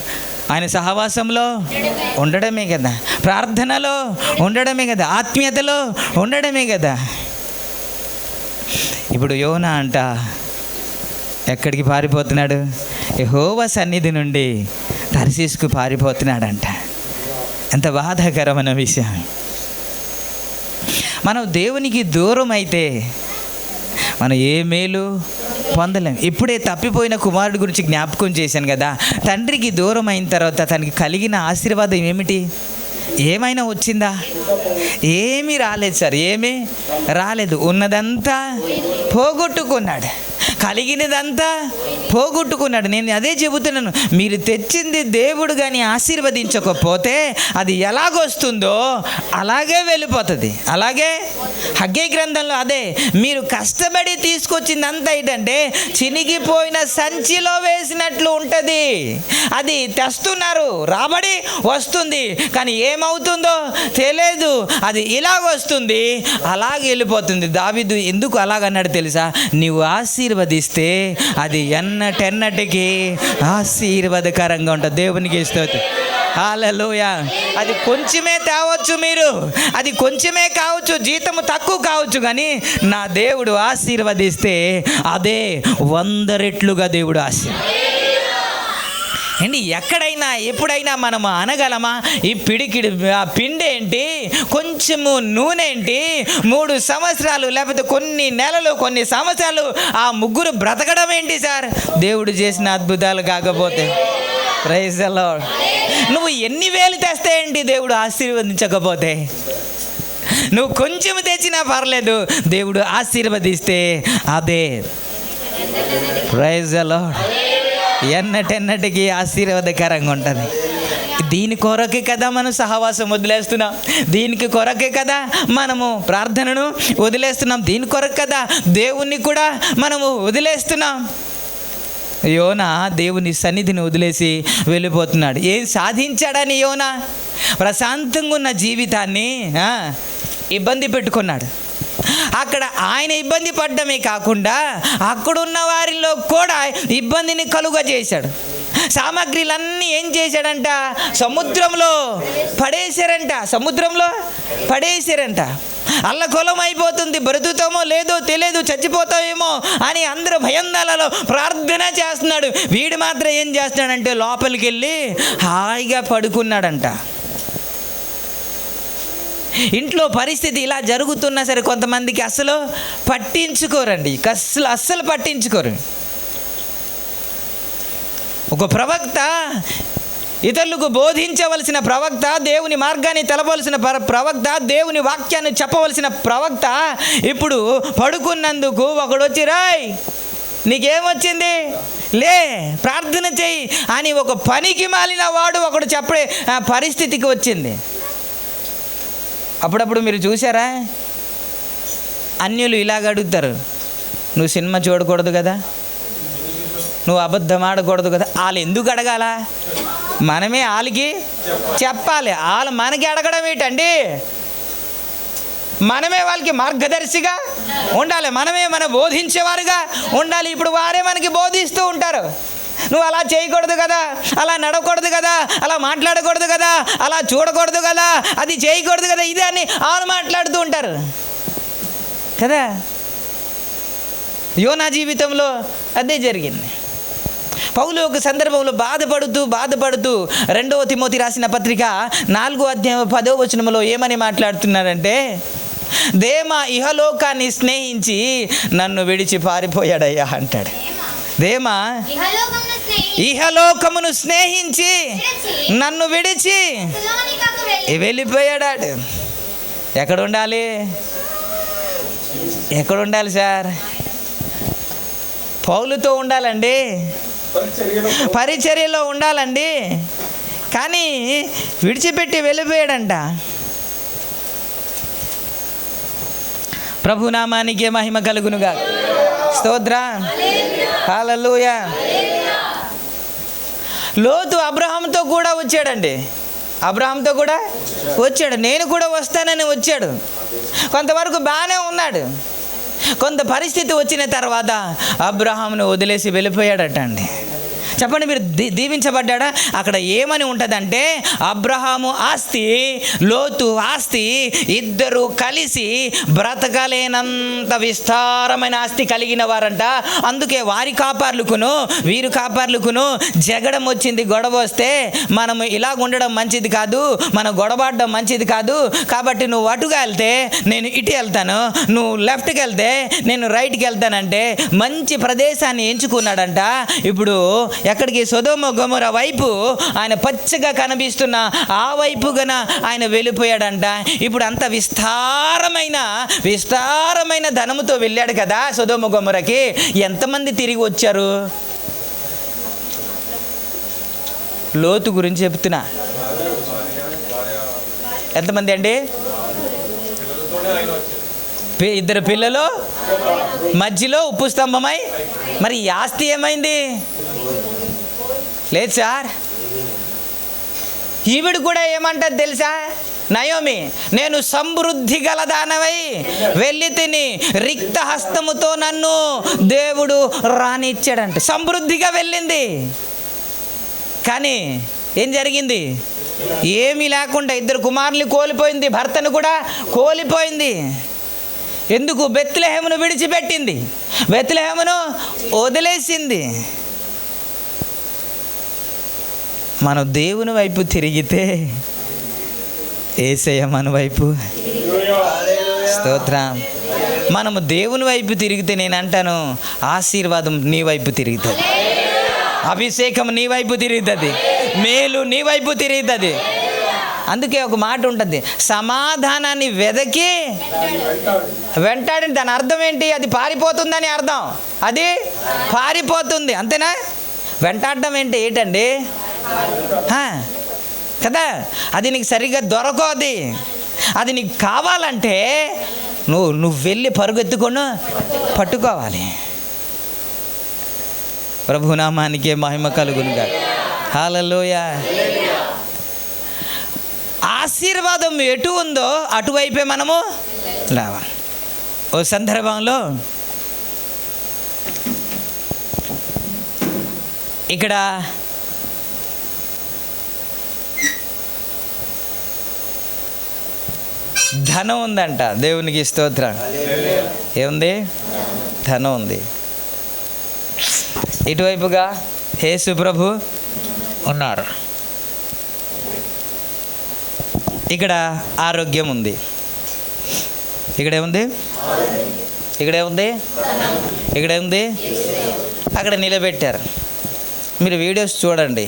ఆయన సహవాసంలో ఉండడమే కదా, ప్రార్థనలో ఉండడమే కదా, ఆత్మీయతలో ఉండడమే కదా. ఇప్పుడు యోనా అంట ఎక్కడికి పారిపోతున్నాడు? యెహోవా సన్నిధి నుండి తర్షీసుకు పారిపోతున్నాడంట. ఎంత బాధాకరమైన విషయం. మనం దేవునికి దూరం అయితే మనం ఏ మేలు పొందలేం. ఇప్పుడే తప్పిపోయిన కుమారుడి గురించి జ్ఞాపకం చేశాను కదా. తండ్రికి దూరం అయిన తర్వాత తనకి కలిగిన ఆశీర్వాదం ఏమిటి? ఏమైనా వచ్చిందా? ఏమీ రాలేదు సార్, ఏమీ రాలేదు. ఉన్నదంతా పోగొట్టుకున్నాడు, కలిగినదంతా పోగొట్టుకున్నాడు. నేను అదే చెబుతున్నాను, మీరు తెచ్చింది దేవుడు కానీ ఆశీర్వదించకపోతే అది ఎలాగొస్తుందో అలాగే వెళ్ళిపోతుంది. అలాగే హగ్గై గ్రంథంలో అదే, మీరు కష్టపడి తీసుకొచ్చిందంతా ఏంటంటే చినిగిపోయిన సంచిలో వేసినట్లు ఉంటుంది. అది తెస్తున్నారు, రాబడి వస్తుంది, కానీ ఏమవుతుందో తెలియదు, అది ఇలాగొస్తుంది, అలాగే వెళ్ళిపోతుంది. దావీదు ఎందుకు అలాగన్నాడు తెలుసా? నీవు ఆశీర్వదిస్తే అది ఎన్నటెన్నటికి ఆశీర్వాదకరంగా ఉంటుంది. దేవునికి స్తోత్రం, హల్లెలూయా. అది కొంచెమే తేవచ్చు, మీరు అది కొంచెమే కావచ్చు, జీతము తక్కువ కావచ్చు, కానీ నా దేవుడు ఆశీర్వదిస్తే అదే 100 రెట్లుగా దేవుడు ఏంటి ఎక్కడైనా ఎప్పుడైనా మనము అనగలమా? ఈ పిడికిడి పిండి ఏంటి, కొంచెము నూనె ఏంటి, 3 సంవత్సరాలు లేకపోతే కొన్ని నెలలు కొన్ని సంవత్సరాలు ఆ ముగ్గురు బ్రతకడం ఏంటి సార్ దేవుడు చేసిన అద్భుతాలు కాకపోతే? Praise the Lord. నువ్వు ఎన్ని వేలు తెస్తే ఏంటి దేవుడు ఆశీర్వదించకపోతే? నువ్వు కొంచెం తెచ్చినా పర్లేదు, దేవుడు ఆశీర్వదిస్తే అదే ప్రైజ్ ది లార్డ్ ఎన్నటెన్నటికి ఆశీర్వాదకరంగా ఉంటుంది. దీని కొరకే కదా మనం సహవాసం వదిలేస్తున్నాం, దీనికి కొరకే కదా మనము ప్రార్థనను వదిలేస్తున్నాం, దీని కొరకు కదా దేవుణ్ణి కూడా మనము వదిలేస్తున్నాం. యోనా దేవుని సన్నిధిని వదిలేసి వెళ్ళిపోతున్నాడు. ఏం సాధించాడని యోనా? ప్రశాంతంగా ఉన్న జీవితాన్ని ఇబ్బంది పెట్టుకున్నాడు. అక్కడ ఆయన ఇబ్బంది పడ్డమే కాకుండా అక్కడున్న వారిలో కూడా ఇబ్బందిని కలుగజేశాడు. సామాగ్రిలన్నీ ఏం చేశాడంట? సముద్రంలో పడేశారంట. అల్లకొలం అయిపోతుంది, బ్రతుకుతామో లేదో తెలియదు, చచ్చిపోతామేమో అని అందరూ భయందాలలో ప్రార్థన చేస్తున్నాడు. వీడు మాత్రం ఏం చేస్తున్నాడంటే లోపలికి వెళ్ళి హాయిగా పడుకున్నాడంట. ఇంట్లో పరిస్థితి ఇలా జరుగుతున్నా సరే కొంతమందికి అస్సలు పట్టించుకోరండి, అస్సలు పట్టించుకోరు. ఒక ప్రవక్త, ఇతరులకు బోధించవలసిన ప్రవక్త, దేవుని మార్గాన్ని తెలవలసిన ప్రవక్త, దేవుని వాక్యాన్ని చెప్పవలసిన ప్రవక్త ఇప్పుడు పడుకున్నందుకు ఒకడు వచ్చి, రాయ్ నీకేమొచ్చింది, లే ప్రార్థన చెయ్యి అని ఒక పనికి మాలిన వాడు ఒకడు చెప్పే పరిస్థితికి వచ్చింది. అప్పుడప్పుడు మీరు చూసారా, అన్యులు ఇలాగ అడుగుతారు, నువ్వు సినిమా చూడకూడదు కదా, నువ్వు అబద్ధం ఆడకూడదు కదా. వాళ్ళు ఎందుకు అడగాల? మనమే వాళ్ళకి చెప్పాలి. వాళ్ళు మనకి అడగడం ఏంటండి? మనమే వాళ్ళకి మార్గదర్శిగా ఉండాలి, మనమే బోధించేవారుగా ఉండాలి. ఇప్పుడు వారే మనకి బోధిస్తూ ఉంటారు, నువ్వు అలా చేయకూడదు కదా, అలా నడవకూడదు కదా, అలా మాట్లాడకూడదు కదా, అలా చూడకూడదు కదా, అది చేయకూడదు కదా, ఇదే అని వాళ్ళు మాట్లాడుతూ ఉంటారు కదా. యోనా జీవితంలో అదే జరిగింది. పౌలు ఒక సందర్భంలో బాధపడుతూ 2వ తిమోతి రాసిన పత్రిక 4వ అధ్యాయం 10వ వచనంలో ఏమని మాట్లాడుతున్నారంటే, దేమా ఇహలోకాన్ని స్నేహించి నన్ను విడిచి పారిపోయాడయ్యా అంటాడు. దేమా ఇహలోకమును స్నేహించి నన్ను విడిచి వెళ్ళిపోయాడు. ఎక్కడ ఉండాలి సార్? పౌలుతో ఉండాలండి, పరిచర్యలో ఉండాలండి. కానీ విడిచిపెట్టి వెళ్ళిపోయాడంట. ప్రభునామానికి మహిమ కలుగునుగా. స్తోత్రం, హల్లెలూయా. లోతు అబ్రహాంతో కూడా వచ్చాడండి. నేను కూడా వస్తానని వచ్చాడు. కొంతవరకు బాగానే ఉన్నాడు. కొంత పరిస్థితి వచ్చిన తర్వాత అబ్రహామును వదిలేసి వెళ్ళిపోయాడట అండి. చెప్పండి, మీరు దీవించబడ్డా? అక్కడ ఏమని ఉంటుందంటే, అబ్రహాము ఆస్తి, లోతు ఆస్తి ఇద్దరు కలిసి బ్రతకలేనంత విస్తారమైన ఆస్తి కలిగిన వారంట. అందుకే వారి కాపర్లుకును వీరు కాపర్లుకును జగడం వచ్చింది, గొడవ వస్తే మనము ఇలా ఉండడం మంచిది కాదు, మనం గొడవడడం మంచిది కాదు. కాబట్టి నువ్వు అటుగా వెళ్తే నేను ఇటు వెళ్తాను, నువ్వు లెఫ్ట్కి వెళ్తే నేను రైట్కి వెళ్తానంటే మంచి ప్రదేశాన్ని ఎంచుకున్నాడంట. ఇప్పుడు ఎక్కడికి? సొదొమ గొమొర వైపు ఆయన పచ్చగా కనిపిస్తున్న ఆ వైపు గన ఆయన వెళ్ళిపోయాడంట. ఇప్పుడు అంత విస్తారమైన ధనముతో వెళ్ళాడు కదా సొదొమ గొమొరకి. ఎంతమంది తిరిగి వచ్చారు? లోతు గురించి చెప్తున్నా. ఎంతమంది అండి? 2 పిల్లలు, మధ్యలో ఉప్పు స్తంభమై. మరి ఈ ఆస్తి ఏమైంది? లేదు సార్. ఈవిడ కూడా ఏమంటది తెలుసా? నయోమి, నేను సమృద్ధి గలదానవై వెళ్ళి తిని రిక్త హస్తముతో నన్ను దేవుడు రానిచ్చాడంట. సమృద్ధిగా వెళ్ళింది, కానీ ఏం జరిగింది? ఏమీ లేకుండా 2 కుమారుల్ని కోల్పోయింది, భర్తను కూడా కోల్పోయింది. ఎందుకు? బెత్లెహేమును విడిచిపెట్టింది, బెత్లెహేమును వదిలేసింది. మనం దేవుని వైపు తిరిగితే యేసయ్య మన వైపు. స్తోత్రం. మనము దేవుని వైపు తిరిగితే నేను అంటాను, ఆశీర్వాదం నీ వైపు తిరుగుతుంది, అభిషేకం నీ వైపు తిరుగుతుంది, మేలు నీ వైపు తిరుగుతుంది. అందుకే ఒక మాట ఉంటుంది, సమాధానాన్ని వెదకి వెంటాడి. దాని అర్థం ఏంటి? అది పారిపోతుందని అర్థం. అది పారిపోతుంది, అంతేనా? వెంటాడడం ఏంటండి కదా? అది నీకు సరిగ్గా దొరకదు. అది నీకు కావాలంటే నువ్వు వెళ్ళి పరుగెత్తుకొని పట్టుకోవాలి. ప్రభునామానికే మహిమ కలుగునుగా. హల్లెలూయా. ఆశీర్వాదం ఎటు ఉందో అటువైపే మనము రావాలి. ఓ సందర్భంలో ఇక్కడ ధనం ఉందంట. దేవునికి స్తోత్రం. ఏముంది? ధనం ఉంది. ఇటువైపుగా యేసు ప్రభు ఉన్నారు. ఇక్కడ ఆరోగ్యం ఉంది. ఇక్కడేముంది? ఇక్కడేముంది? అక్కడ నిలబెట్టారు. మీరు వీడియోస్ చూడండి.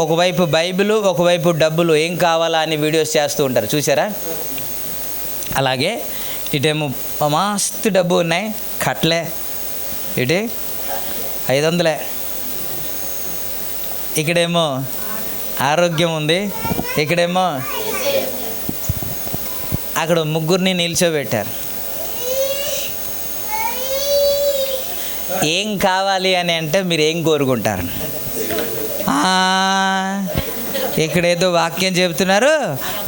ఒకవైపు బైబిల్, ఒకవైపు డబ్బులు, ఏం కావాలా అని వీడియోస్ చేస్తూ ఉంటారు, చూసారా? అలాగే ఇటేమో మస్తు డబ్బు ఉన్నాయి, కట్లే, ఇటు 500. ఇక్కడేమో ఆరోగ్యం ఉంది, ఇక్కడేమో అక్కడ ముగ్గురిని నిల్చోబెట్టారు. ఏం కావాలి అని అంటే మీరు ఏం కోరుకుంటారు? ఇక్కడేదో వాక్యం చెబుతున్నారు,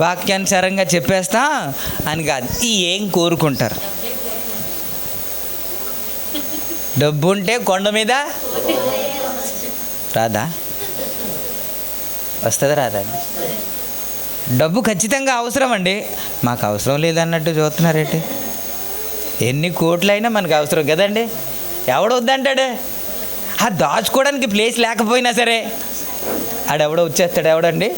వాక్యానుసారంగా చెప్పేస్తా అని కాదు. ఏం కోరుకుంటారు? డబ్బు ఉంటే కొండ మీద రాదా? వస్తుందా? రాదండి. డబ్బు ఖచ్చితంగా అవసరం అండి. మాకు అవసరం లేదన్నట్టు చూస్తున్నారేంటి? ఎన్ని కోట్లైనా మనకు అవసరం కదండి. ఎవడు వద్దంటాడు? ఆ దాచుకోవడానికి ప్లేస్ లేకపోయినా సరే ఆడెవడో వచ్చేస్తాడు. ఎవడండి?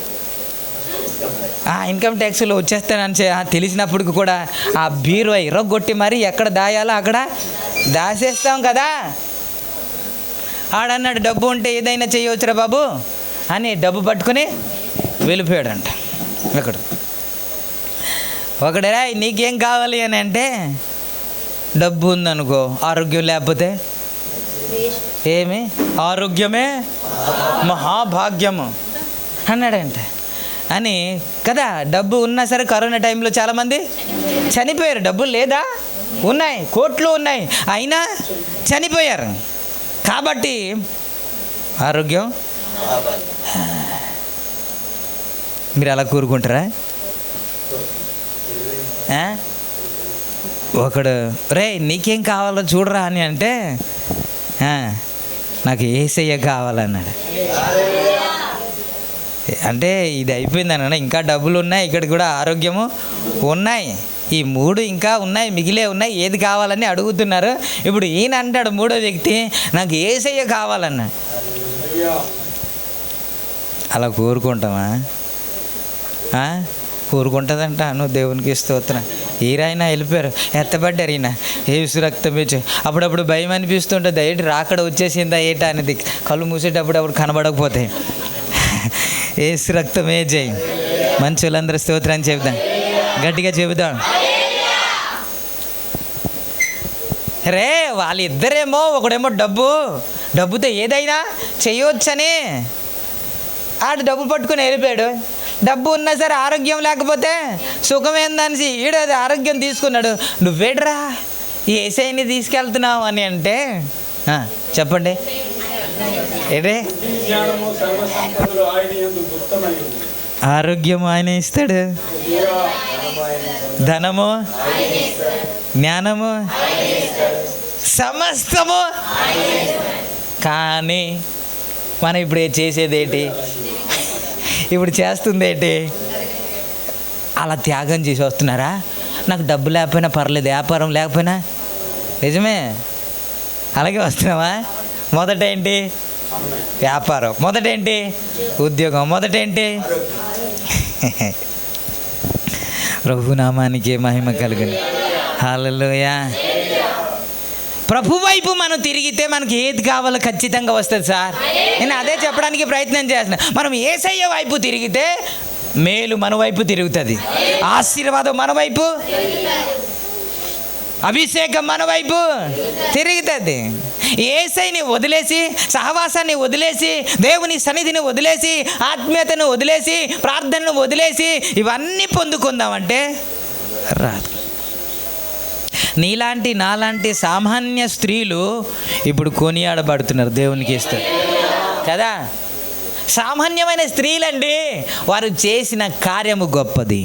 ఇన్కమ్ ట్యాక్స్లో వచ్చేస్తాడని తెలిసినప్పటికి కూడా ఆ బీరువా ఇరగొట్టి మరి ఎక్కడ దాయాలో అక్కడ దాచేస్తాం కదా. ఆడన్నాడు డబ్బు ఉంటే ఏదైనా చేయవచ్చురా బాబు అని డబ్బు పట్టుకొని వెళ్ళిపోయాడంట. ఒకడరా నీకేం కావాలి అని అంటే, డబ్బు ఉందనుకో, ఆరోగ్యం లేకపోతే ఏమి? ఆరోగ్యమే మహాభాగ్యము అన్నాడంట. అని కదా, డబ్బు ఉన్నా సరే కరోనా టైంలో చాలామంది చనిపోయారు. డబ్బులు లేదా? ఉన్నాయి, కోట్లు ఉన్నాయి, అయినా చనిపోయారు. కాబట్టి ఆరోగ్యం మీరు అలా కూరుకుంటారా? ఒకడు రే నీకేం కావాలో చూడరా అని అంటే, నాకు యేసయ్య కావాలన్నాడు. అంటే ఇది అయిపోయింది అన్న, ఇంకా డబ్బులు ఉన్నాయి, ఇక్కడ కూడా ఆరోగ్యము ఉన్నాయి, ఈ మూడు ఇంకా ఉన్నాయి, మిగిలే ఉన్నాయి, ఏది కావాలని అడుగుతున్నారు. ఇప్పుడు ఈయన అంటాడు మూడో వ్యక్తి, నాకు యేసయ్య కావాలన్నా. అలా కోరుకుంటామా? కోరుకుంటుందంట. నువ్వు దేవునికి స్తోత్రం. ఈరాయన వెళ్ళిపోయారు, ఎత్తబడ్డారు. ఈయన ఏసు రక్తం ఇచ్చి అప్పుడప్పుడు భయం అనిపిస్తుంటుంది. ఏంటి రాకడ వచ్చేసిందా ఏటా అనేది. కళ్ళు మూసేటప్పుడు అప్పుడు కనబడకపోతాయి. ఏసు రక్తమే జై. మంచి వాళ్ళందరూ స్తోత్రాన్ని చెబుదాం, గట్టిగా చెబుదాం. రే వాళ్ళిద్దరేమో, ఒకడేమో డబ్బుతో ఏదైనా చేయవచ్చని ఆడు డబ్బు పట్టుకుని వెళ్ళిపోయాడు. డబ్బు ఉన్నా సరే ఆరోగ్యం లేకపోతే సుఖమేందనిసి ఈడు అది ఆరోగ్యం తీసుకున్నాడు. నువ్వేడ్రా ఈ యేసయ్యని తీసుకెళ్తున్నావు అని అంటే చెప్పండి ఏడే? ఆరోగ్యము ఆయన ఇస్తాడు, ధనము, జ్ఞానము, సమస్తము. కానీ మనం ఇప్పుడు చేసేది ఏంటి? ఇప్పుడు చేస్తుంది ఏంటి? అలా త్యాగం చేసి వస్తున్నారా? నాకు డబ్బు లేకపోయినా పర్లేదు, వ్యాపారం లేకపోయినా నిజమే, అలాగే వస్తున్నావా? మొదటేంటి? వ్యాపారం. మొదటేంటి? ఉద్యోగం. మొదటేంటి? ప్రభునామానికి మహిమ కలుగును. హల్లెలూయా. ప్రభు వైపు మనం తిరిగితే మనకి ఏది కావాలో ఖచ్చితంగా వస్తుంది సార్. నేను అదే చెప్పడానికి ప్రయత్నం చేస్తున్నా. మనం యేసయ్య వైపు తిరిగితే మేలు మన వైపు తిరుగుతుంది, ఆశీర్వాదం మన వైపు, అభిషేకం మన వైపు తిరుగుతుంది. యేసయ్యని వదిలేసి, సహవాసాన్ని వదిలేసి, దేవుని సన్నిధిని వదిలేసి, ఆత్మీయతను వదిలేసి, ప్రార్థనను వదిలేసి ఇవన్నీ పొందుకుందామంటే రాదు. నీలాంటి నాలాంటి సామాన్య స్త్రీలు ఇప్పుడు కొనియాడబడుతున్నారు, దేవునికి ఇస్తారు కదా. సామాన్యమైన స్త్రీలండి, వారు చేసిన కార్యము గొప్పది.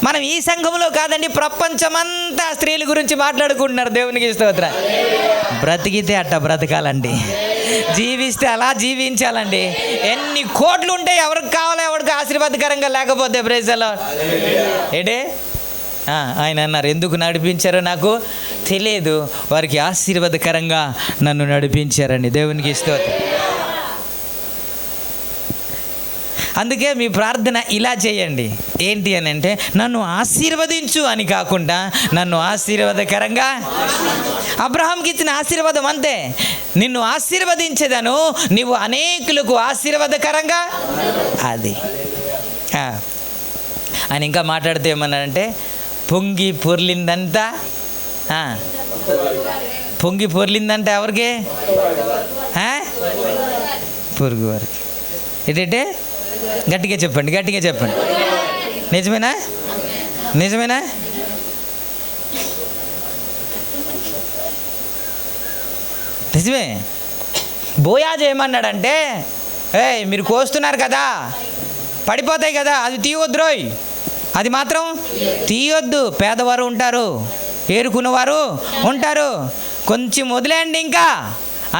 మనం ఈ సంఘంలో కాదండి, ప్రపంచమంతా స్త్రీల గురించి మాట్లాడుకుంటున్నారు, దేవునికి స్తోత్రం. బ్రతికితే అట్ట బ్రతకాలండి, జీవిస్తే అలా జీవించాలండి. ఎన్ని కోట్లు ఉంటే ఎవరికి కావాలో ఎవరికి ఆశీర్వాదకరంగా లేకపోతే ప్రైజ్లో ఏడే ఆయన అన్నారు, ఎందుకు నడిపించారో నాకు తెలియదు, వారికి ఆశీర్వాదకరంగా నన్ను నడిపించారని. దేవునికి స్తోత్రం. అందుకే మీ ప్రార్థన ఇలా చేయండి. ఏంటి అని అంటే, నన్ను ఆశీర్వదించు అని కాకుండా నన్ను ఆశీర్వాదకరంగా. అబ్రహాంకి ఇచ్చిన ఆశీర్వాదం అంతే, నిన్ను ఆశీర్వదించేదను, నీవు అనేకులకు ఆశీర్వాదకరంగా. అది ఆయన ఇంకా మాట్లాడితే ఏమన్నాడంటే, పొంగి పొర్లిందంతా పొంగి పొర్లిందంట ఎవరికి? పొరుగు వారికి. ఏంటంటే గట్టిగా చెప్పండి, గట్టిగా చెప్పండి. నిజమేనా? నిజమేనా? నిజమే. బోయాజు ఏమన్నాడంటే, మీరు కోస్తున్నారు కదా, పడిపోతాయి కదా, అది తీయొద్దురోయ్, అది మాత్రం తీయొద్దు. పేదవారు ఉంటారు, ఏరుకున్నవారు ఉంటారు, కొంచెం వదిలేయండి ఇంకా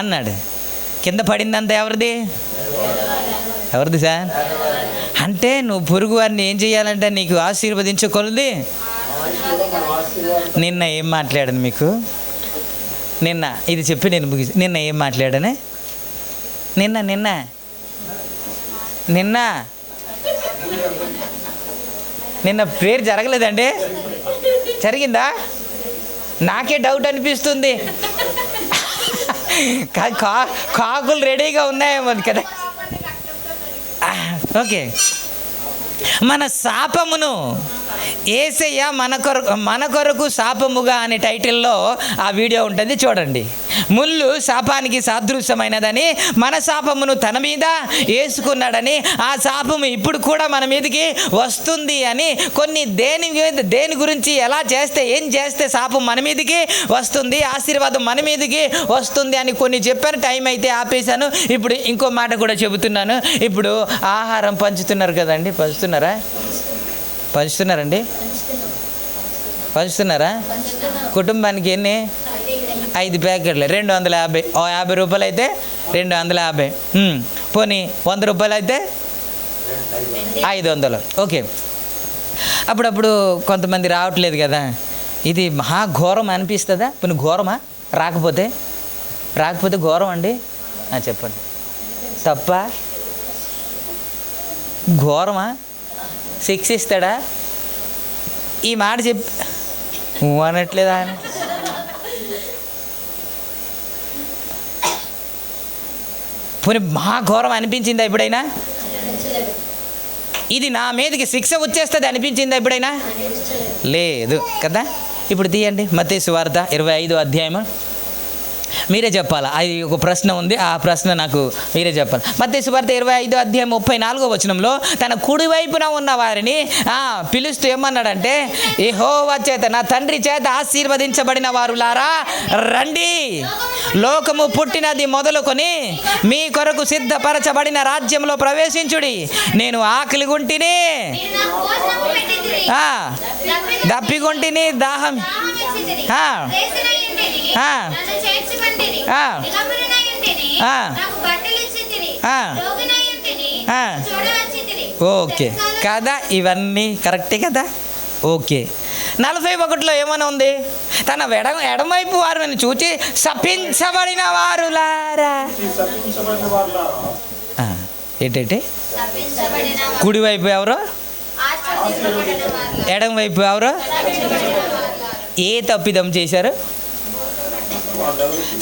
అన్నాడు. కింద పడిందంతా ఎవరిది? ఎవరిది సార్? అంటే నువ్వు పొరుగు వారిని ఏం చేయాలంటే, నీకు ఆశీర్వదించకొలది నిన్న ఏం మాట్లాడాను మీకు? నిన్న ఇది చెప్పి నేను ముగిసి నిన్న ఏం మాట్లాడానే? నిన్న నిన్న నిన్న నిన్న ప్రేయర్ జరగలేదండి? జరిగిందా? నాకే డౌట్ అనిపిస్తుంది. కాకులు రెడీగా ఉన్నాయేమో కదా. ఓకే, మన శాపమును యేసయ్య మన కొరకు శాపముగా అనే టైటిల్లో ఆ వీడియో ఉంటుంది, చూడండి. ముళ్ళు శాపానికి సాదృశ్యమైనదని, మన శాపమును తన మీద వేసుకున్నాడని, ఆ శాపము ఇప్పుడు కూడా మన మీదకి వస్తుంది అని, కొన్ని దేని గురించి ఎలా చేస్తే ఏం చేస్తే శాపం మన మీదకి వస్తుంది, ఆశీర్వాదం మన మీదకి వస్తుంది అని కొన్ని చెప్పాను. టైం అయితే ఆపేశాను. ఇప్పుడు ఇంకో మాట కూడా చెబుతున్నాను. ఇప్పుడు ఆహారం పంచుతున్నారు కదండి, పంచుతున్నారండి? పంచుతున్నారా? కుటుంబానికి ఎన్ని? 5 ప్యాకెట్లు, 250. 50 రూపాయలు అయితే 250. పోనీ 100 రూపాయలు అయితే 500. ఓకే, అప్పుడప్పుడు కొంతమంది రావట్లేదు కదా, ఇది మహా ఘోరం అనిపిస్తుందా? పోనీ ఘోరమా? రాకపోతే ఘోరం అండి? చెప్పండి, తప్ప? ఘోరమా? శిక్షిస్తాడా? ఈ మాట చెప్పి అనట్లేదా? పోనీ మహాఘోరం అనిపించిందా ఎప్పుడైనా? ఇది నా మీదకి శిక్ష వచ్చేస్తుంది అనిపించిందా ఎప్పుడైనా? లేదు కదా. ఇప్పుడు తీయండి మత్తయి సువార్త 25వ అధ్యాయము. మీరే చెప్పాలా, అది ఒక ప్రశ్న ఉంది, ఆ ప్రశ్న నాకు మీరే చెప్పాలి. మత్తయి సువార్త 25వ అధ్యాయం 34వ వచనంలో తన కుడి వైపున ఉన్న వారిని పిలుస్తూ ఏమన్నాడంటే, యెహోవా చేత, నా తండ్రి చేత ఆశీర్వదించబడిన వారులారా రండి, లోకము పుట్టినది మొదలుకొని మీ కొరకు సిద్ధపరచబడిన రాజ్యంలో ప్రవేశించుడి. నేను ఆకలిగుంటిని, దప్పిగుంటిని, దాహం ఓకే కదా, ఇవన్నీ కరెక్టే కదా. ఓకే, 41లో ఏమైనా ఉంది? తన ఎడమవైపు వారిని చూచి శపించబడిన వారులారా. ఏంటంటే కుడివైపు ఎవరు? ఎడమ వైపు ఎవరు? ఏ తప్పిదం చేశారు?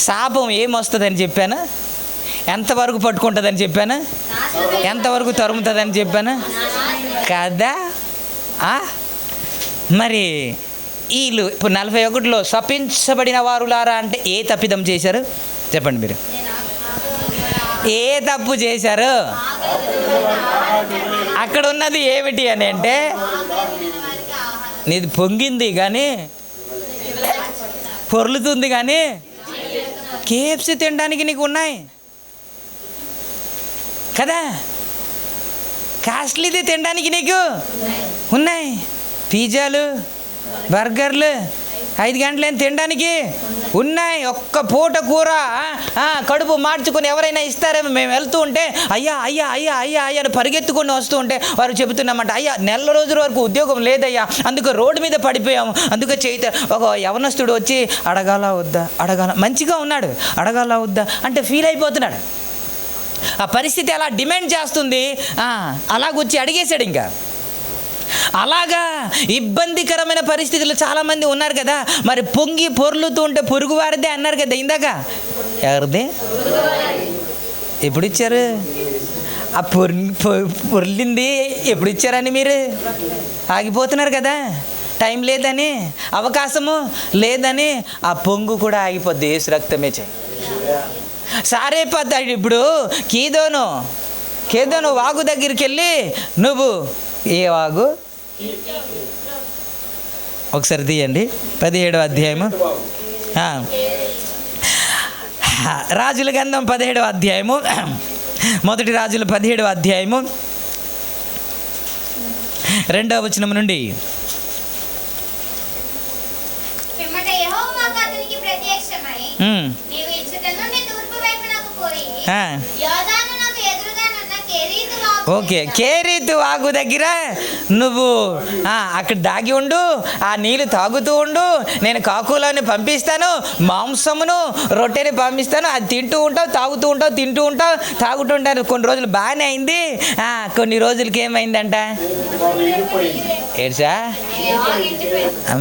శాపం ఏమొస్తుందని చెప్పాను? ఎంతవరకు పట్టుకుంటుందని చెప్పాను? ఎంతవరకు తరుముతుందని చెప్పాను కదా. మరి వీళ్ళు ఇప్పుడు 41లో శపించబడిన వారులారా అంటే ఏ తప్పిదం చేశారు చెప్పండి మీరు? ఏ తప్పు చేశారు? అక్కడ ఉన్నది ఏమిటి అని అంటే, నీది పొంగింది కానీ, పొర్లుతుంది కానీ, కేఎఫ్సి తినడానికి నీకు ఉన్నాయి కదా, కాస్ట్లీది తినడానికి నీకు ఉన్నాయి, పిజ్జాలు, బర్గర్లు 5 గంటలేని తినడానికి ఉన్నాయి. ఒక్క పూట కూర కడుపు మార్చుకొని ఎవరైనా ఇస్తారేమో. మేము వెళ్తూ ఉంటే అయ్యా అయ్యా అయ్యా అయ్యా అయ్యా అని పరిగెత్తుకొని వస్తూ ఉంటే వారు చెబుతున్నామంట, అయ్యా నెల రోజుల వరకు ఉద్యోగం లేదయ్యా, అందుకు రోడ్డు మీద పడిపోయాము, అందుకే ఒక యవనస్తుడు వచ్చి అడగాల వద్దా, మంచిగా ఉన్నాడు, అడగాల వద్దా అంటే ఫీల్ అయిపోతున్నాడు. ఆ పరిస్థితి అలా డిమాండ్ చేస్తుంది, అలాగొచ్చి అడిగేశాడు. ఇంకా అలాగా ఇబ్బందికరమైన పరిస్థితులు చాలామంది ఉన్నారు కదా. మరి పొంగి పొర్లుతూ ఉంటే పొరుగువారిదే అన్నారు కదా ఇందాక. ఎవరిదే? ఎప్పుడు ఇచ్చారు? ఆ పొర్లింది ఎప్పుడు ఇచ్చారని మీరు ఆగిపోతున్నారు కదా. టైం లేదని, అవకాశము లేదని ఆ పొంగు కూడా ఆగిపోద్ది. యేసు రక్తమే చేయి సారైపోతాడు. ఇప్పుడు కేదోను వాగు దగ్గరికి వెళ్ళి, నువ్వు ఏ వాగు? ఒకసారి తీయండి 17వ అధ్యాయము, రాజుల గ్రంథం 17వ అధ్యాయము, మొదటి రాజుల 17వ అధ్యాయము 2వ వచనం నుండి. ఓకే, కేరీతు వాగు దగ్గర నువ్వు అక్కడ దాగి ఉండు, ఆ నీళ్ళు తాగుతూ ఉండు, నేను కాకులని పంపిస్తాను, మాంసమును రొట్టెని పంపిస్తాను, అది తింటూ ఉంటావు, తాగుతూ ఉంటావు, తింటూ ఉంటావు, తాగుతూ ఉంటారు. కొన్ని రోజులు బాగానే అయింది, కొన్ని రోజులకి ఏమైందంట ఏడ్చా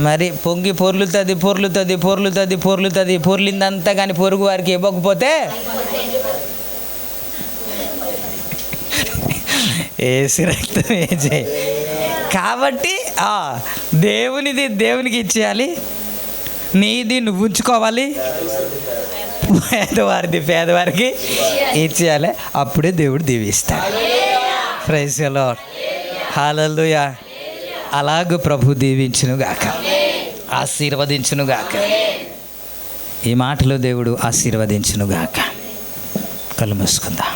మరి పొంగి పొర్లుతుంది పొర్లుతుంది పొర్లుతుంది పొర్లుతుంది, పొర్లిందంతా కానీ పొరుగు వారికి ఇవ్వకపోతే ఏసి రక్తం వేసే. కాబట్టి దేవునిది దేవునికి ఇచ్చేయాలి, నీది నువ్వు ఉంచుకోవాలి, పేదవారికి ఇచ్చేయాలి. అప్పుడే దేవుడు దీవిస్తాడు. ప్రైజ్ ది లార్డ్, హల్లెలూయా. అలాగూ ప్రభు దీవించునుగాక, ఆశీర్వదించునుగాక. ఈ మాటలో దేవుడు ఆశీర్వదించునుగాక. కళ్ళు మూసుకుందాం.